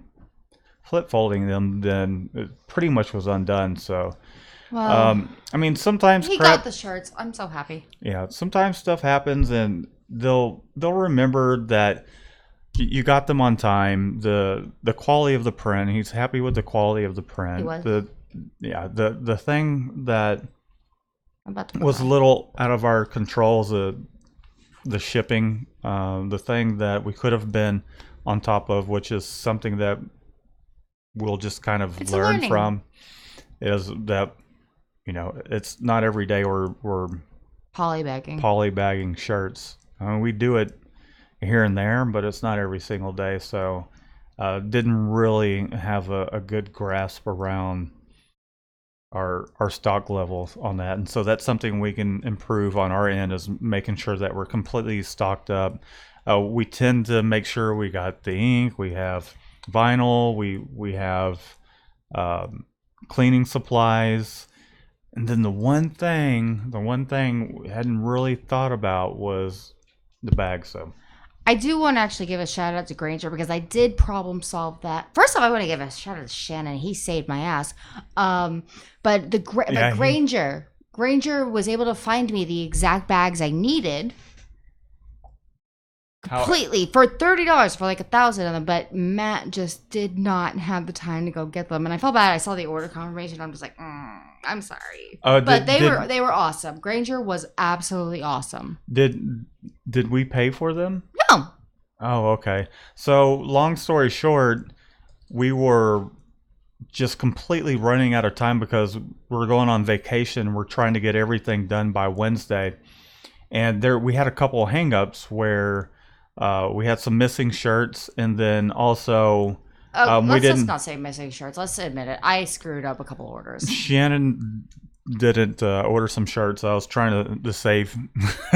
S1: flip folding them, then it pretty much was undone. So,
S2: Well,
S1: I mean, sometimes
S2: he got the shirts. I'm so happy.
S1: yeah, sometimes stuff happens, and they'll remember that you got them on time. The quality of the print, he's happy with the quality of the print.
S2: He was.
S1: The thing that
S2: I'm about to
S1: was a
S2: cry.
S1: little out of our controls, the shipping, the thing that we could have been on top of, which is something that we'll just kind of
S2: It's
S1: learn
S2: learning.
S1: from, is that it's not every day we're
S2: Polybagging.
S1: polybagging shirts. I mean, we do it here and there, but it's not every single day. So didn't really have a good grasp around our stock levels on that, and so that's something we can improve on our end, is making sure that we're completely stocked up. We tend to make sure we got the ink, we have vinyl, we have cleaning supplies, and then the one thing we hadn't really thought about was the bag. So
S2: I do want to actually give a shout out to Granger because I did problem solve that. First off, I want to give a shout out to Shannon. He saved my ass. But Granger was able to find me the exact bags I needed completely for $30 for like 1,000 of them. But Matt just did not have the time to go get them, and I felt bad. I saw the order confirmation. I'm just like, I'm sorry. But they were awesome. Granger was absolutely awesome.
S1: Did we pay for them?
S2: No.
S1: Oh, okay. So, long story short, we were just completely running out of time because we're going on vacation. We're trying to get everything done by Wednesday. And we had a couple of hang-ups where we had some missing shirts, and then also
S2: Let's not say missing shirts. Let's admit it. I screwed up a couple orders.
S1: Shannon didn't order some shirts. I was trying to save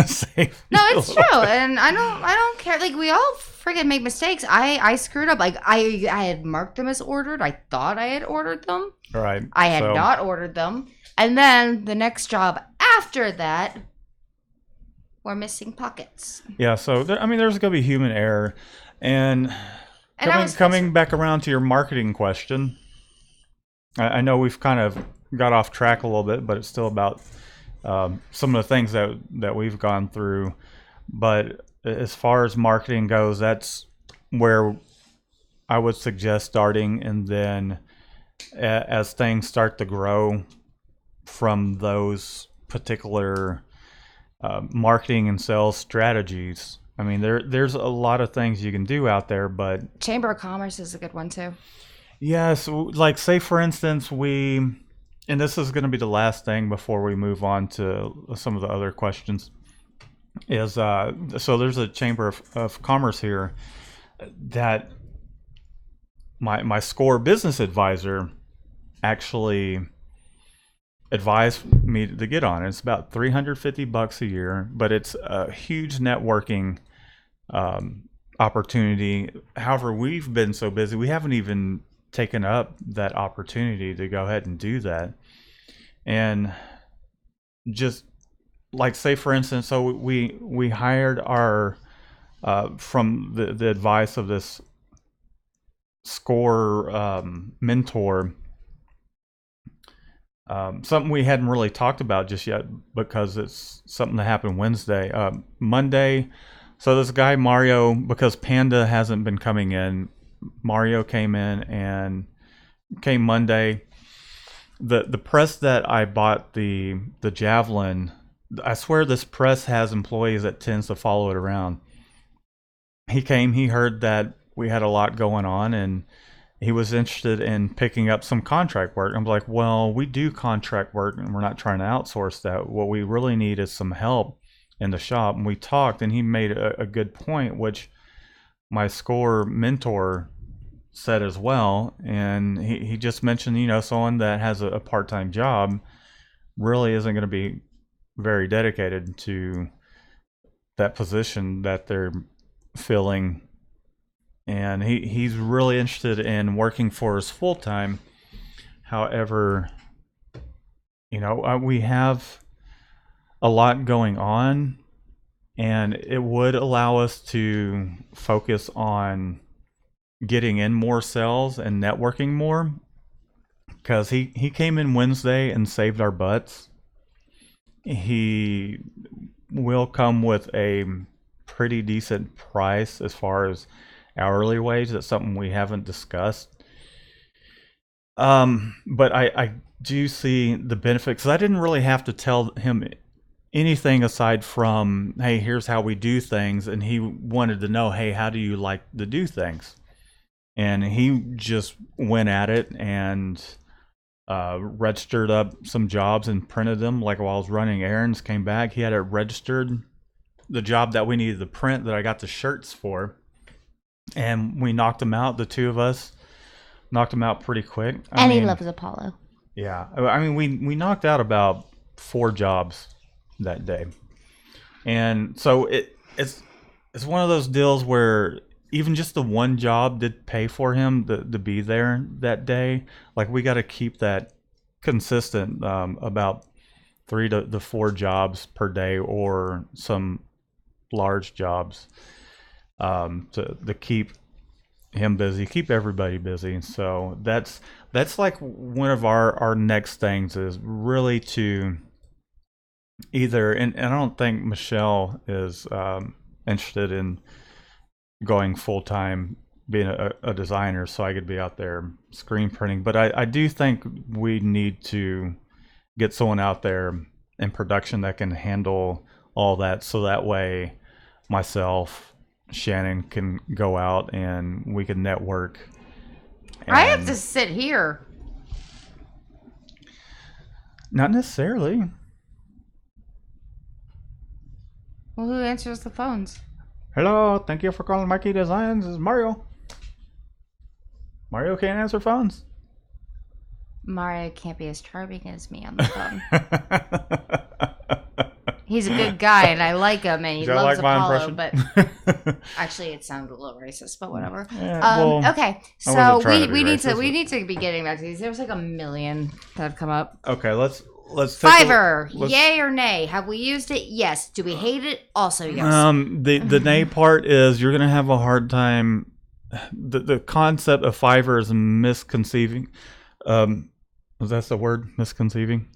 S1: save.
S2: No, it's true, and I don't care. Like, we all freaking make mistakes. I screwed up. Like, I had marked them as ordered. I thought I had ordered them.
S1: All right.
S2: I had not ordered them, and then the next job after that, we're missing pockets.
S1: Yeah. So there's going to be human error, and coming back around to your marketing question. I know we've kind of got off track a little bit, but it's still about some of the things that we've gone through. But as far as marketing goes, that's where I would suggest starting, and then as things start to grow from those particular marketing and sales strategies. I mean, there's a lot of things you can do out there, but
S2: Chamber of Commerce is a good one too.
S1: Yes, like say for instance, and this is going to be the last thing before we move on to some of the other questions, is so there's a Chamber of Commerce here that my SCORE business advisor actually advised me to get on. It's about $350 a year, but it's a huge networking opportunity. However, we've been so busy, we haven't even taken up that opportunity to go ahead and do that. And just like say for instance, so we hired our from the advice of this score mentor, something we hadn't really talked about just yet because it's something that happened Wednesday. Monday, so this guy Mario, because Panda hasn't been coming in, Mario came in and came Monday. The press that I bought, the Javelin, I swear this press has employees that tends to follow it around. He came, he heard that we had a lot going on, and he was interested in picking up some contract work. I'm like, well, we do contract work and we're not trying to outsource that. What we really need is some help in the shop. And we talked, and he made a good point, which my score mentor said as well. And he just mentioned, someone that has a part-time job really isn't going to be very dedicated to that position that they're filling, and he's really interested in working for us full time. However, we have a lot going on, and it would allow us to focus on getting in more sales and networking more, because he came in Wednesday and saved our butts. He will come with a pretty decent price as far as hourly wage. That's something we haven't discussed. But I do see the benefit, because I didn't really have to tell him anything aside from, hey, here's how we do things. And he wanted to know, hey, how do you like to do things? And he just went at it and registered up some jobs and printed them. Like while I was running errands, came back, he had it registered, the job that we needed to print that I got the shirts for. And we knocked them out. The two of us knocked them out pretty quick.
S2: And he loves Apollo.
S1: Yeah. I mean, we knocked out about 4 jobs that day. And so it's one of those deals where even just the one job did pay for him to be there that day. Like, we got to keep that consistent, about 3 to 4 jobs per day, or some large jobs, to keep him busy, keep everybody busy. So that's like one of our next things, is really to either, and I don't think Michelle is interested in going full time being a designer, so I could be out there screen printing. But I do think we need to get someone out there in production that can handle all that, so that way myself, Shannon can go out and we can network.
S2: I have to sit here.
S1: Not necessarily.
S2: Well, who answers the phones?
S1: Hello, thank you for calling Mikey Designs. This is Mario. Mario can't answer phones.
S2: Mario can't be as charming as me on the phone. He's a good guy, and I like him, and he loves Apollo. But actually, it sounded a little racist, but whatever. Yeah, okay, so we need to be getting back to these. There's like a million that have come up.
S1: Okay, let's
S2: Fiverr, yay or nay? Have we used it? Yes. Do we hate it? Also, yes.
S1: The nay part is you're gonna have a hard time. The concept of Fiverr is misconceiving. Is that the word? Misconceiving?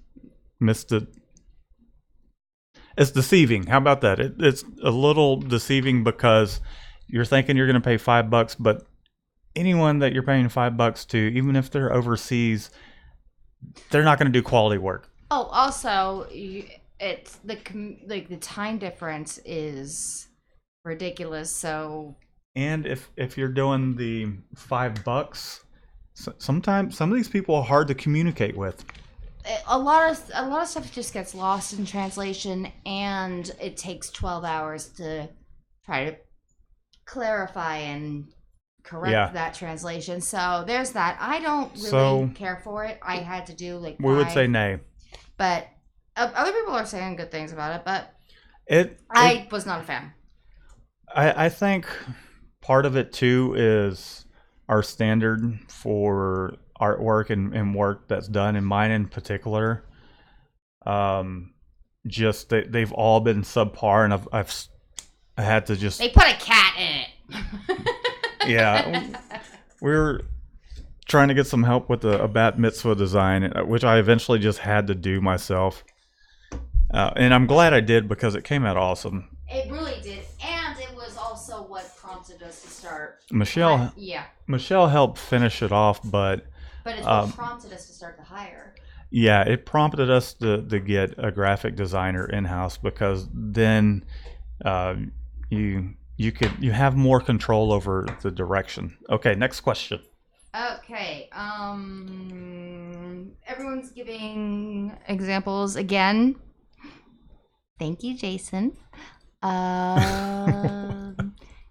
S1: It's deceiving. How about that? It's a little deceiving, because you're thinking you're going to pay $5, but anyone that you're paying $5 to, even if they're overseas, they're not going to do quality work.
S2: Oh, also, it's the time difference is ridiculous. So,
S1: and if you're doing the $5, sometimes some of these people are hard to communicate with.
S2: A lot of stuff just gets lost in translation, and it takes 12 hours to try to clarify and correct that translation. So there's that. I don't really care for it. I had to do like 5,
S1: we would say nay,
S2: but other people are saying good things about it. But I was not a fan.
S1: I think part of it too is our standard for artwork and work that's done, and mine in particular. just they've all been subpar, and I had to just
S2: they put a cat in it.
S1: Yeah, we were trying to get some help with a bat mitzvah design, which I eventually just had to do myself. And I'm glad I did because it came out awesome.
S2: It really did, and it was also what prompted us to start.
S1: Michelle helped finish it off, but
S2: it's what prompted us to start the hire.
S1: Yeah, it prompted us to get a graphic designer in house, because then you have more control over the direction. Okay, next question.
S2: Okay. Everyone's giving examples again. Thank you, Jason.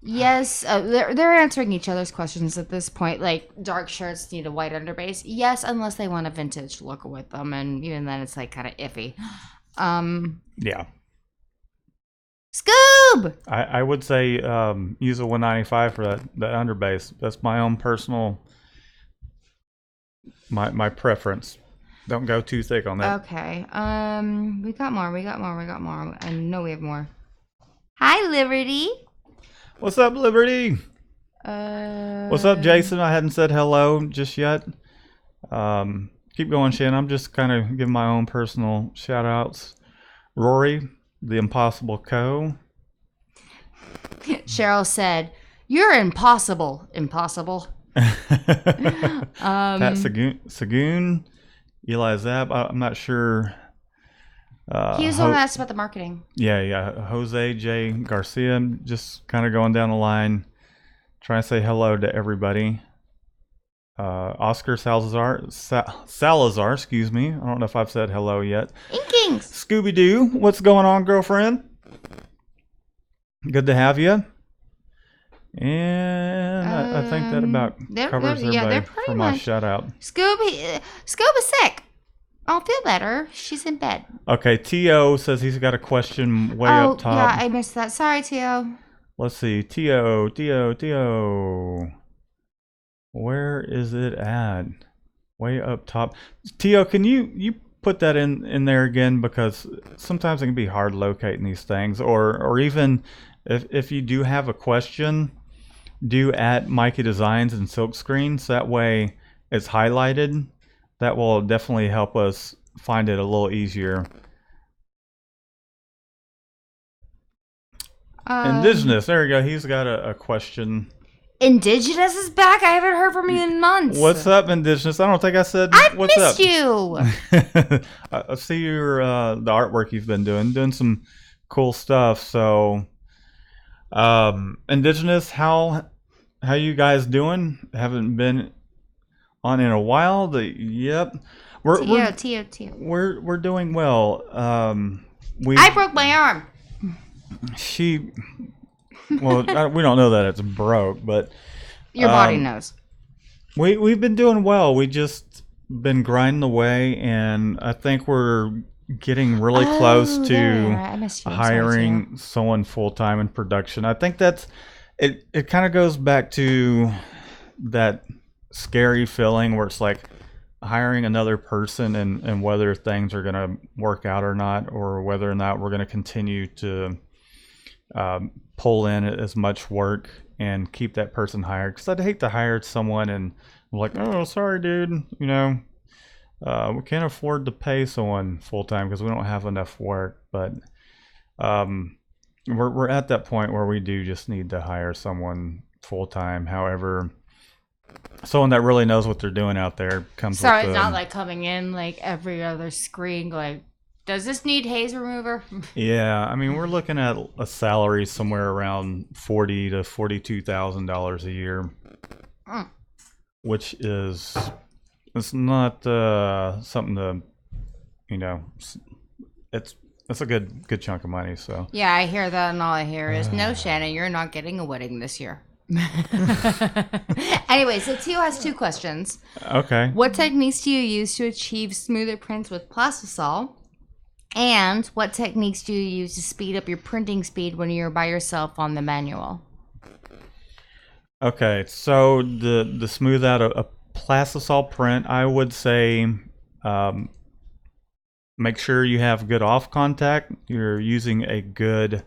S2: Yes, they're answering each other's questions at this point. Like, dark shirts need a white underbase. Yes, unless they want a vintage look with them, and even then, it's like kind of iffy.
S1: Yeah.
S2: Scoob!
S1: I would say use a 195 for that underbase. That's my own personal my preference. Don't go too thick on that.
S2: Okay. We got more. I know we have more. Hi, Liberty.
S1: What's up, Liberty? What's up, Jason? I hadn't said hello just yet. Keep going, Shannon. I'm just kind of giving my own personal shout outs. Rory, the Impossible Co.
S2: Cheryl said, "You're impossible." Impossible.
S1: Pat Sagoon, Eli Zab. I'm not sure.
S2: He was the one that asked about the marketing.
S1: Yeah. Jose J. Garcia. Just kind of going down the line, trying to say hello to everybody. Oscar Salazar, excuse me. I don't know if I've said hello yet.
S2: Inkings.
S1: Scooby Doo, what's going on, girlfriend? Good to have you. And I think that about covers everybody for my shout out.
S2: Scooby's sick. I'll feel better. She's in bed.
S1: Okay, T.O. says he's got a question way up top.
S2: Yeah, I missed that. Sorry, T.O.
S1: Let's see. T.O. Where is it at? Way up top. T.O., can you put that in there again? Because sometimes it can be hard locating these things. Or even if you do have a question, do at Mikey Designs and Silkscreen. So that way it's highlighted. That will definitely help us find it a little easier. Indigenous, there we go. He's got a question.
S2: Indigenous is back? I haven't heard from you in months.
S1: What's up, Indigenous? I don't think I said what's up.
S2: I've missed you.
S1: I see your the artwork you've been doing some cool stuff. So, Indigenous, how you guys doing? Haven't been on in a while. We're doing well.
S2: I broke my arm.
S1: We don't know that it's broke, but
S2: your body knows.
S1: We've been doing well. We just been grinding away, and I think we're getting really close to hiring someone full time in production. I think that's it. It kind of goes back to that scary feeling where it's like hiring another person and whether things are going to work out or not, or whether or not we're going to continue to pull in as much work and keep that person hired. Because I'd hate to hire someone and I'm like, oh, sorry, dude, we can't afford to pay someone full time because we don't have enough work. But we're at that point where we do just need to hire someone full time. However, someone that really knows what they're doing out there comes. So
S2: it's not like coming in like every other screen like, does this need haze remover?
S1: Yeah, I mean, we're looking at a salary somewhere around $40,000 to $42,000 a year, which is it's not something to, it's a good chunk of money. So
S2: yeah, I hear that, and all I hear is, no, Shannon, you're not getting a wedding this year. Anyway, so Tio has two questions.
S1: Okay.
S2: What techniques do you use to achieve smoother prints with plastisol? And what techniques do you use to speed up your printing speed when you're by yourself on the manual?
S1: Okay, so the smooth out a plastisol print, I would say make sure you have good off contact. You're using a good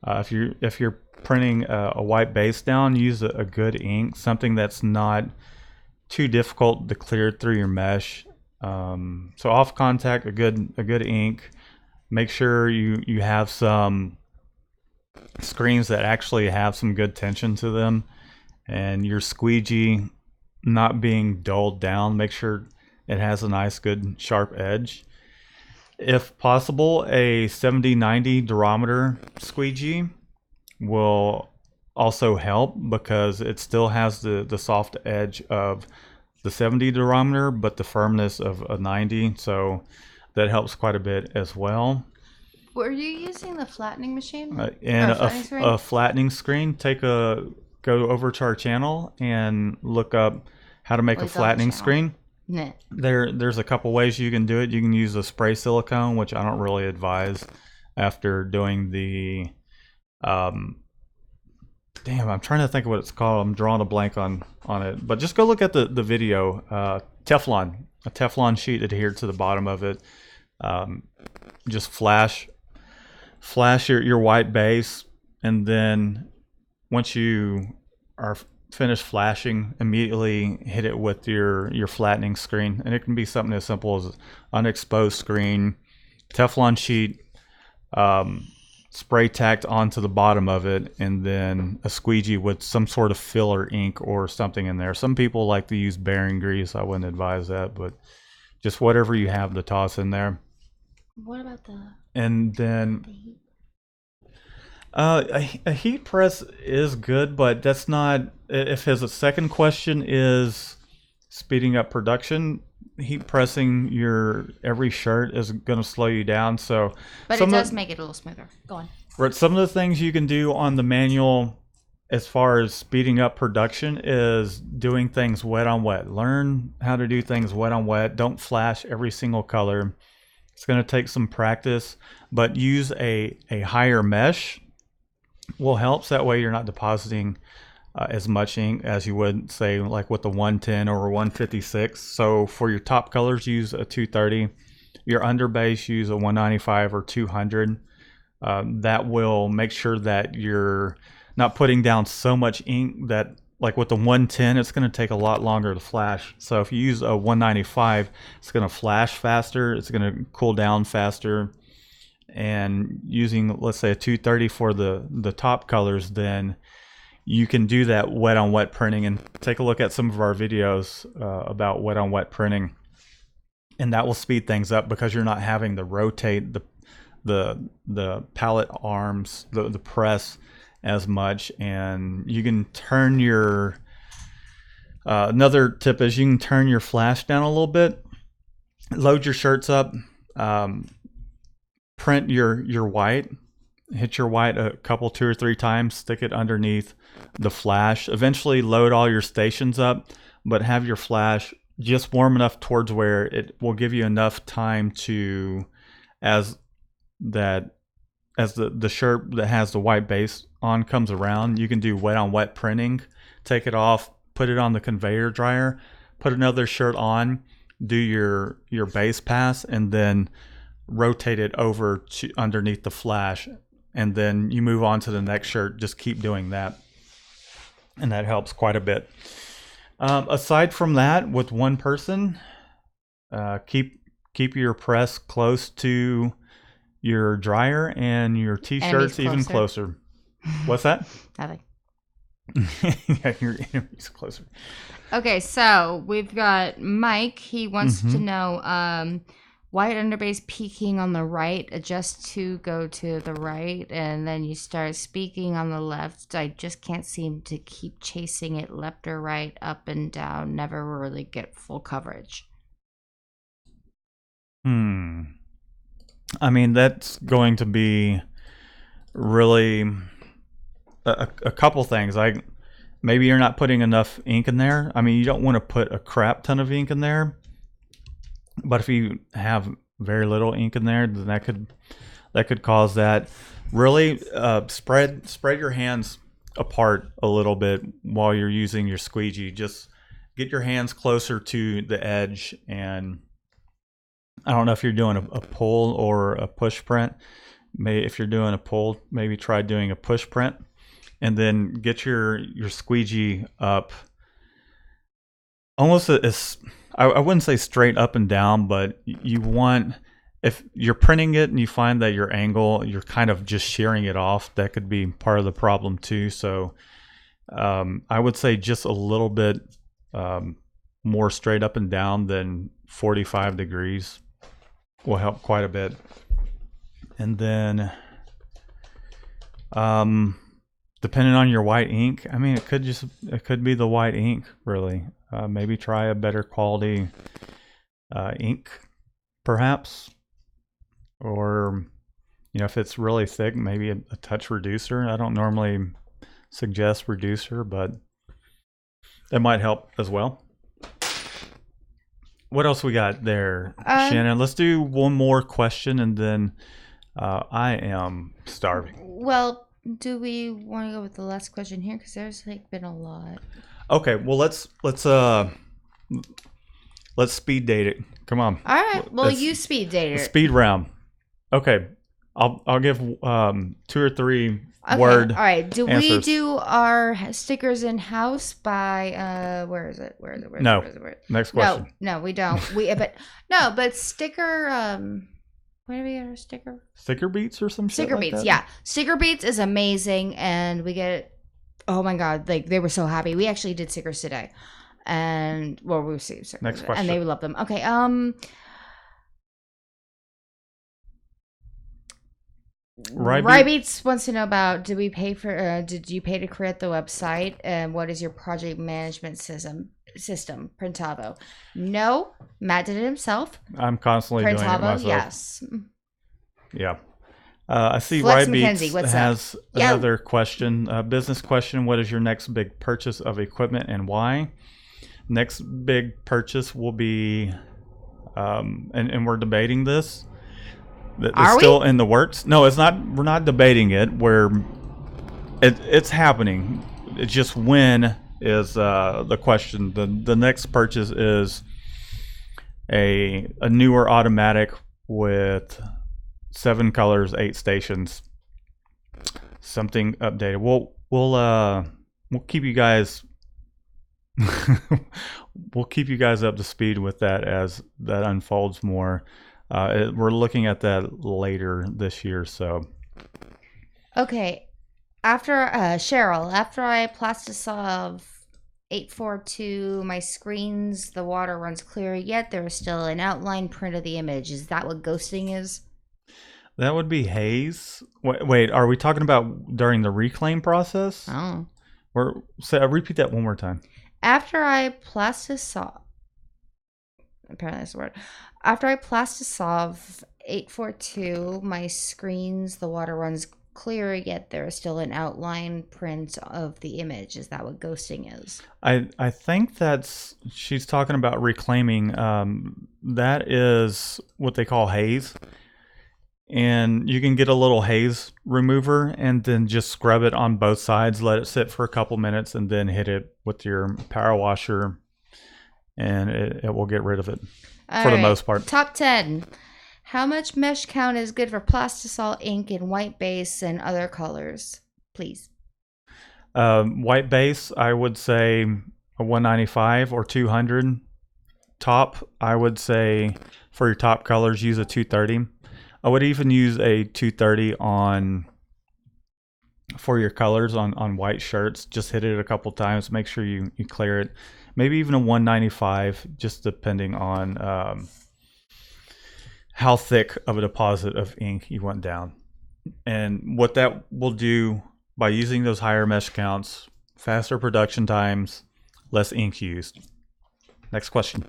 S1: if you're printing a white base down, use a good ink, something that's not too difficult to clear through your mesh. So off contact, a good ink. Make sure you have some screens that actually have some good tension to them, and your squeegee not being dulled down. Make sure it has a nice, good, sharp edge. If possible, a 7090 durometer squeegee will also help because it still has the soft edge of the 70 durometer, but the firmness of a 90. So that helps quite a bit as well.
S2: Were you using the flattening machine?
S1: And a flattening screen. Go over to our channel and look up how to make a flattening screen.
S2: Nah.
S1: There's a couple ways you can do it. You can use a spray silicone, which I don't really advise after doing the damn, I'm trying to think of what it's called. I'm drawing a blank on it. But just go look at the video. Teflon. A Teflon sheet adhered to the bottom of it. Just flash your white base, and then once you are finished flashing, immediately hit it with your flattening screen. And it can be something as simple as unexposed screen, Teflon sheet, spray tacked onto the bottom of it, and then a squeegee with some sort of filler ink or something in there. Some people like to use bearing grease. I wouldn't advise that, but just whatever you have to toss in there.
S2: What about the...
S1: And then a heat press is good, but that's not. If his second question is speeding up production, heat pressing your every shirt is going to slow you down. So,
S2: but it does make it a little smoother. Go on.
S1: Right. Some of the things you can do on the manual as far as speeding up production is doing things wet on wet. Learn how to do things wet on wet. Don't flash every single color. It's going to take some practice, but use a higher mesh will help. So that way you're not depositing as much ink as you would, say, like with the 110 or 156. So for your top colors, use a 230. Your underbase, use a 195 or 200. That will make sure that you're not putting down so much ink that, like with the 110, it's going to take a lot longer to flash. So if you use a 195, it's going to flash faster. It's going to cool down faster. And using, let's say, a 230 for the top colors, then you can do that wet on wet printing. And take a look at some of our videos about wet on wet printing, and that will speed things up because you're not having to rotate the palette arms, the press as much. And you can turn your another tip is you can turn your flash down a little bit, load your shirts up, print your white, hit your white a couple, 2 or 3 times, stick it underneath the flash, eventually load all your stations up, but have your flash just warm enough towards where it will give you enough time to, as the shirt that has the white base on comes around, you can do wet on wet printing, take it off, put it on the conveyor dryer, put another shirt on, do your base pass, and then rotate it over to underneath the flash, and then you move on to the next shirt. Just keep doing that, and that helps quite a bit. Aside from that, with one person, keep your press close to your dryer and your t-shirts even closer. What's that?
S2: Nothing.
S1: Yeah, your enemies closer.
S2: Okay, so we've got Mike. He wants to know white underbase peaking on the right, adjust to go to the right, and then you start speaking on the left. I just can't seem to keep chasing it left or right, up and down, never really get full coverage.
S1: I mean, that's going to be really a couple things. Maybe you're not putting enough ink in there. I mean, you don't want to put a crap ton of ink in there, but if you have very little ink in there, then that could cause that. Really, spread your hands apart a little bit while you're using your squeegee. Just get your hands closer to the edge and I don't know if you're doing a pull or a push print. If you're doing a pull, maybe try doing a push print, and then get your squeegee up almost as I wouldn't say straight up and down, but you want, if you're printing it and you find that your angle, you're kind of just shearing it off, that could be part of the problem too. So I would say just a little bit more straight up and down than 45 degrees will help quite a bit. And then depending on your white ink, I mean, it could be the white ink, really. Maybe try a better quality ink, perhaps. Or, if it's really thick, maybe a touch reducer. I don't normally suggest reducer, but that might help as well. What else we got there, Shannon? Let's do one more question, and then I am starving.
S2: Well, do we want to go with the last question here? Because there's been a lot.
S1: Okay, well let's speed date it. Come on.
S2: All right. Well, you speed date it.
S1: Speed round. Okay, I'll give 2 or 3 word.
S2: All right. Do
S1: answers.
S2: We do our stickers in house by where is it?
S1: No. Next question.
S2: No, we don't. But sticker. Where do we get our sticker?
S1: Sticker Beats or some shit
S2: Sticker
S1: like
S2: Beats,
S1: that?
S2: yeah. Sticker Beats is amazing, and we get. Oh my god! They were so happy. We actually did stickers today, and we received stickers.
S1: Next question.
S2: And they love them. Okay. Rybeats wants to know about, did you pay to create the website, and what is your project management system, Printavo? No, Matt did it himself.
S1: I'm constantly doing it myself.
S2: Yes.
S1: Yeah. I see
S2: Flex
S1: Rybeats has another question, business question. What is your next big purchase of equipment and why? Next big purchase will be, and we're debating this. It's still in the works. No, it's not. We're not debating it. It's happening. It's just when is the question. The next purchase is a newer automatic with 7 colors, 8 stations. Something updated. We'll keep you guys. We'll keep you guys up to speed with that as that unfolds more. We're looking at that later this year, so.
S2: Okay. Cheryl, after I Plastisolve 842 my screens, the water runs clear, yet there is still an outline print of the image. Is that what ghosting is?
S1: That would be haze. Wait, are we talking about during the reclaim process?
S2: Oh.
S1: Repeat that one more time.
S2: After I Plastisolve. Apparently that's the word. After I Plastisolve 842 my screens, the water runs clear, yet there is still an outline print of the image. Is that what ghosting is?
S1: I think she's talking about reclaiming. That is what they call haze. And you can get a little haze remover and then just scrub it on both sides, let it sit for a couple minutes, and then hit it with your power washer, and it will get rid of it for the most part.
S2: Top 10. How much mesh count is good for Plastisol ink in white base and other colors? Please.
S1: White base, I would say a 195 or 200. Top, I would say for your top colors, use a 230. I would even use a 230 for your colors on white shirts. Just hit it a couple times. Make sure you clear it. Maybe even a 195, just depending on how thick of a deposit of ink you want down. And what that will do by using those higher mesh counts, faster production times, less ink used. Next question.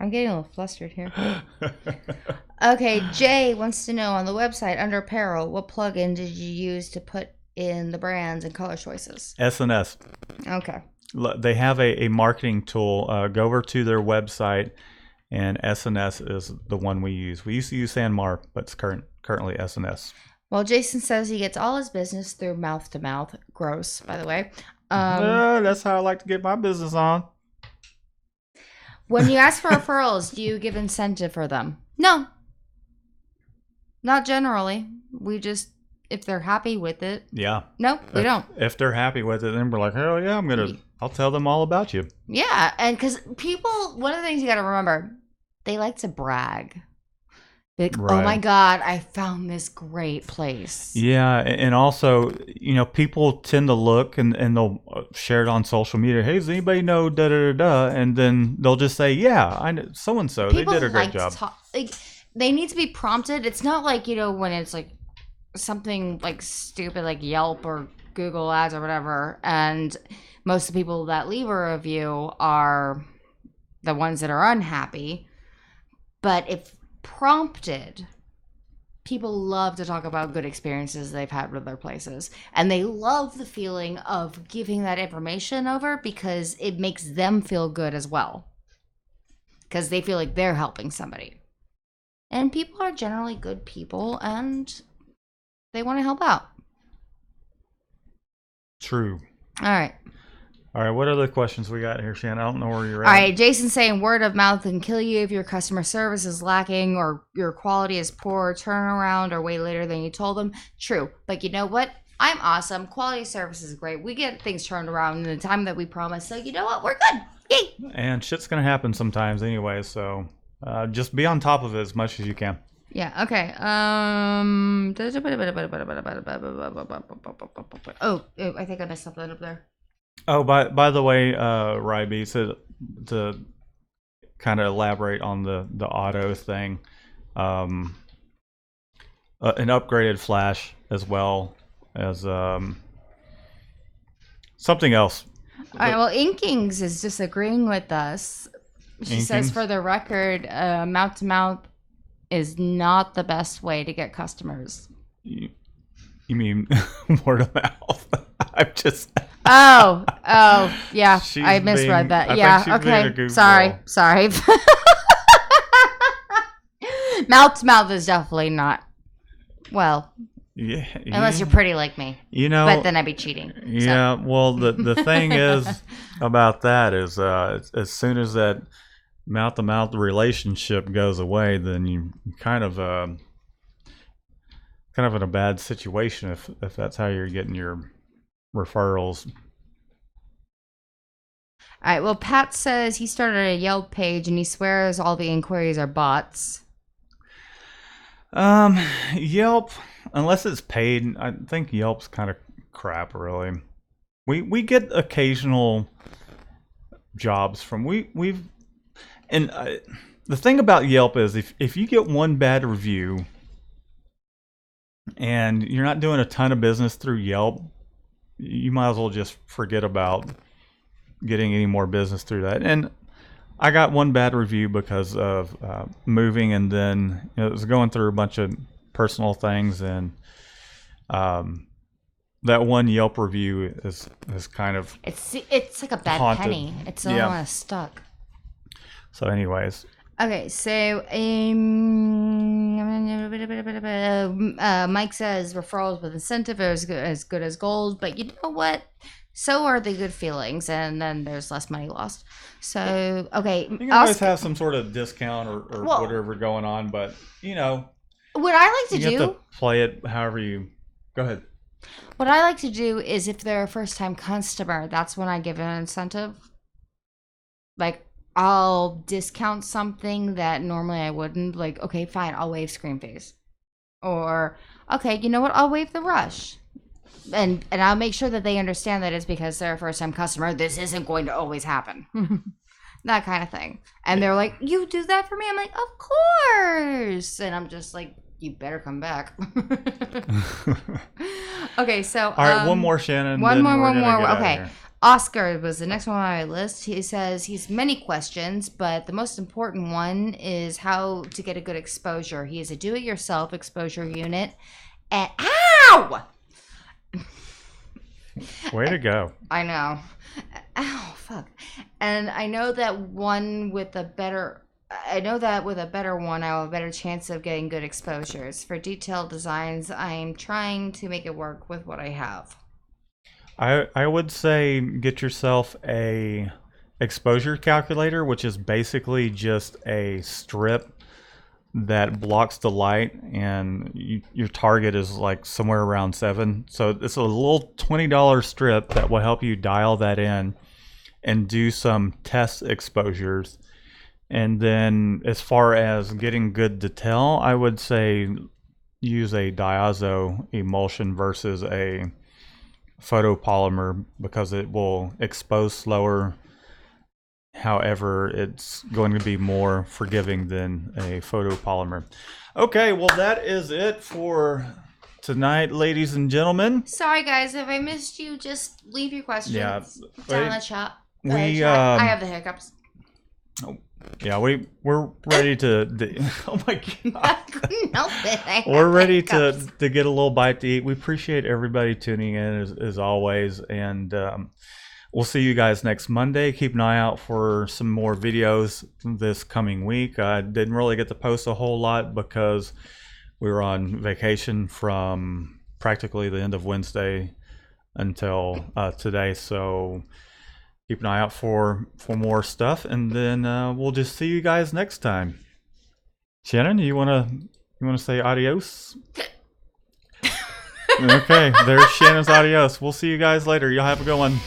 S2: I'm getting a little flustered here. Okay, Jay wants to know, on the website under apparel, what plugin did you use to put in the brands and color choices?
S1: SNS.
S2: Okay.
S1: They have a marketing tool. Go over to their website, and SNS is the one we use. We used to use Sanmar, but it's currently SNS.
S2: Well, Jason says he gets all his business through mouth to mouth. Gross, by the way.
S1: That's how I like to get my business on.
S2: When you ask for referrals, do you give incentive for them? No, not generally. We just, if they're happy with it.
S1: Yeah.
S2: No, we don't.
S1: If they're happy with it, then we're like, hell yeah, I'll tell them all about you.
S2: Yeah, and because people, one of the things you got to remember, they like to brag. Like,
S1: Right.
S2: oh my God, I found this great place.
S1: Yeah, and also, people tend to look and they'll share it on social media. Hey, does anybody know da da da da? And then they'll just say, yeah, I know so and so. They did a great job.
S2: Like, they need to be prompted. It's not like, when it's like something like stupid like Yelp or Google Ads or whatever, and most of the people that leave a review are the ones that are unhappy. But if prompted, people love to talk about good experiences they've had with their places, and they love the feeling of giving that information over because it makes them feel good as well, because they feel like they're helping somebody. And people are generally good people, and they want to help out.
S1: True.
S2: All
S1: right, what other questions we got here, Shannon? I don't know where you're at.
S2: All right, Jason's saying word of mouth can kill you if your customer service is lacking or your quality is poor, turnaround, or way later than you told them. True, but you know what? I'm awesome. Quality service is great. We get things turned around in the time that we promise. So you know what? We're good. Yay!
S1: And shit's going to happen sometimes anyway, so just be on top of it as much as you can.
S2: Yeah, okay. Oh, I think I missed something up there.
S1: Oh, by the way, Ryby said to kind of elaborate on the auto thing, an upgraded flash as well as something else.
S2: All right, well, Inkings is disagreeing with us. She says, for the record, mouth to mouth is not the best way to get customers.
S1: You mean word of mouth? I'm just.
S2: Oh, yeah. I misread that. Yeah, okay. Sorry. Mouth to mouth is definitely not. Well,
S1: yeah.
S2: Unless you're pretty like me. But then I'd be cheating.
S1: Yeah, so. Well, the thing is about that is as soon as that mouth-to-mouth relationship goes away, then you kind of in a bad situation if that's how you're getting your referrals.
S2: All right, well, Pat says he started a Yelp page and he swears all the inquiries are bots.
S1: Yelp, unless it's paid, I think Yelp's kind of crap, really. We get occasional jobs from we've and the thing about Yelp is if you get one bad review and you're not doing a ton of business through Yelp, you might as well just forget about getting any more business through that. And I got one bad review because of moving, and then it was going through a bunch of personal things, and that one Yelp review is kind of
S2: it's like a bad
S1: haunted.
S2: Penny. It's almost stuck.
S1: So, anyways.
S2: Okay, so Mike says referrals with incentive are as good as gold, but you know what? So are the good feelings, and then there's less money lost. So, okay.
S1: You can always have some sort of discount or whatever going on, but,
S2: what I like to do...
S1: You have to play it however you... Go ahead.
S2: What I like to do is if they're a first-time customer, that's when I give an incentive. Like, I'll discount something that normally I wouldn't. Like, okay, fine, I'll waive Scream Face. Or, okay, you know what? I'll waive the rush. And I'll make sure that they understand that it's because they're a first-time customer. This isn't going to always happen. That kind of thing. And they're like, you do that for me? I'm like, of course. And I'm just like, you better come back. Okay, so...
S1: All right, one more, Shannon.
S2: One more. Okay. Oscar was the next one on my list. He says he's many questions, but the most important one is how to get a good exposure. He is a do-it-yourself exposure unit. And ow!
S1: Way to go.
S2: I know. Ow, fuck. And I know that with a better one, I will have a better chance of getting good exposures. For detailed designs, I'm trying to make it work with what I have.
S1: I would say get yourself a exposure calculator, which is basically just a strip that blocks the light, and your target is like somewhere around 7. So it's a little $20 strip that will help you dial that in and do some test exposures. And then as far as getting good detail, I would say use a diazo emulsion versus a photopolymer because it will expose slower. However, it's going to be more forgiving than a photopolymer. Okay, well, that is it for tonight, ladies and gentlemen.
S2: Sorry, guys, if I missed you, just leave your questions down in the chat.
S1: I
S2: have the hiccups.
S1: Yeah, we're ready to. Oh my god!
S2: I couldn't help it.
S1: We're ready to get a little bite to eat. We appreciate everybody tuning in as always, and we'll see you guys next Monday. Keep an eye out for some more videos this coming week. I didn't really get to post a whole lot because we were on vacation from practically the end of Wednesday until today. So keep an eye out for more stuff, and then we'll just see you guys next time. Shannon, you wanna say adios? Okay, there's Shannon's adios. We'll see you guys later. Y'all have a good one.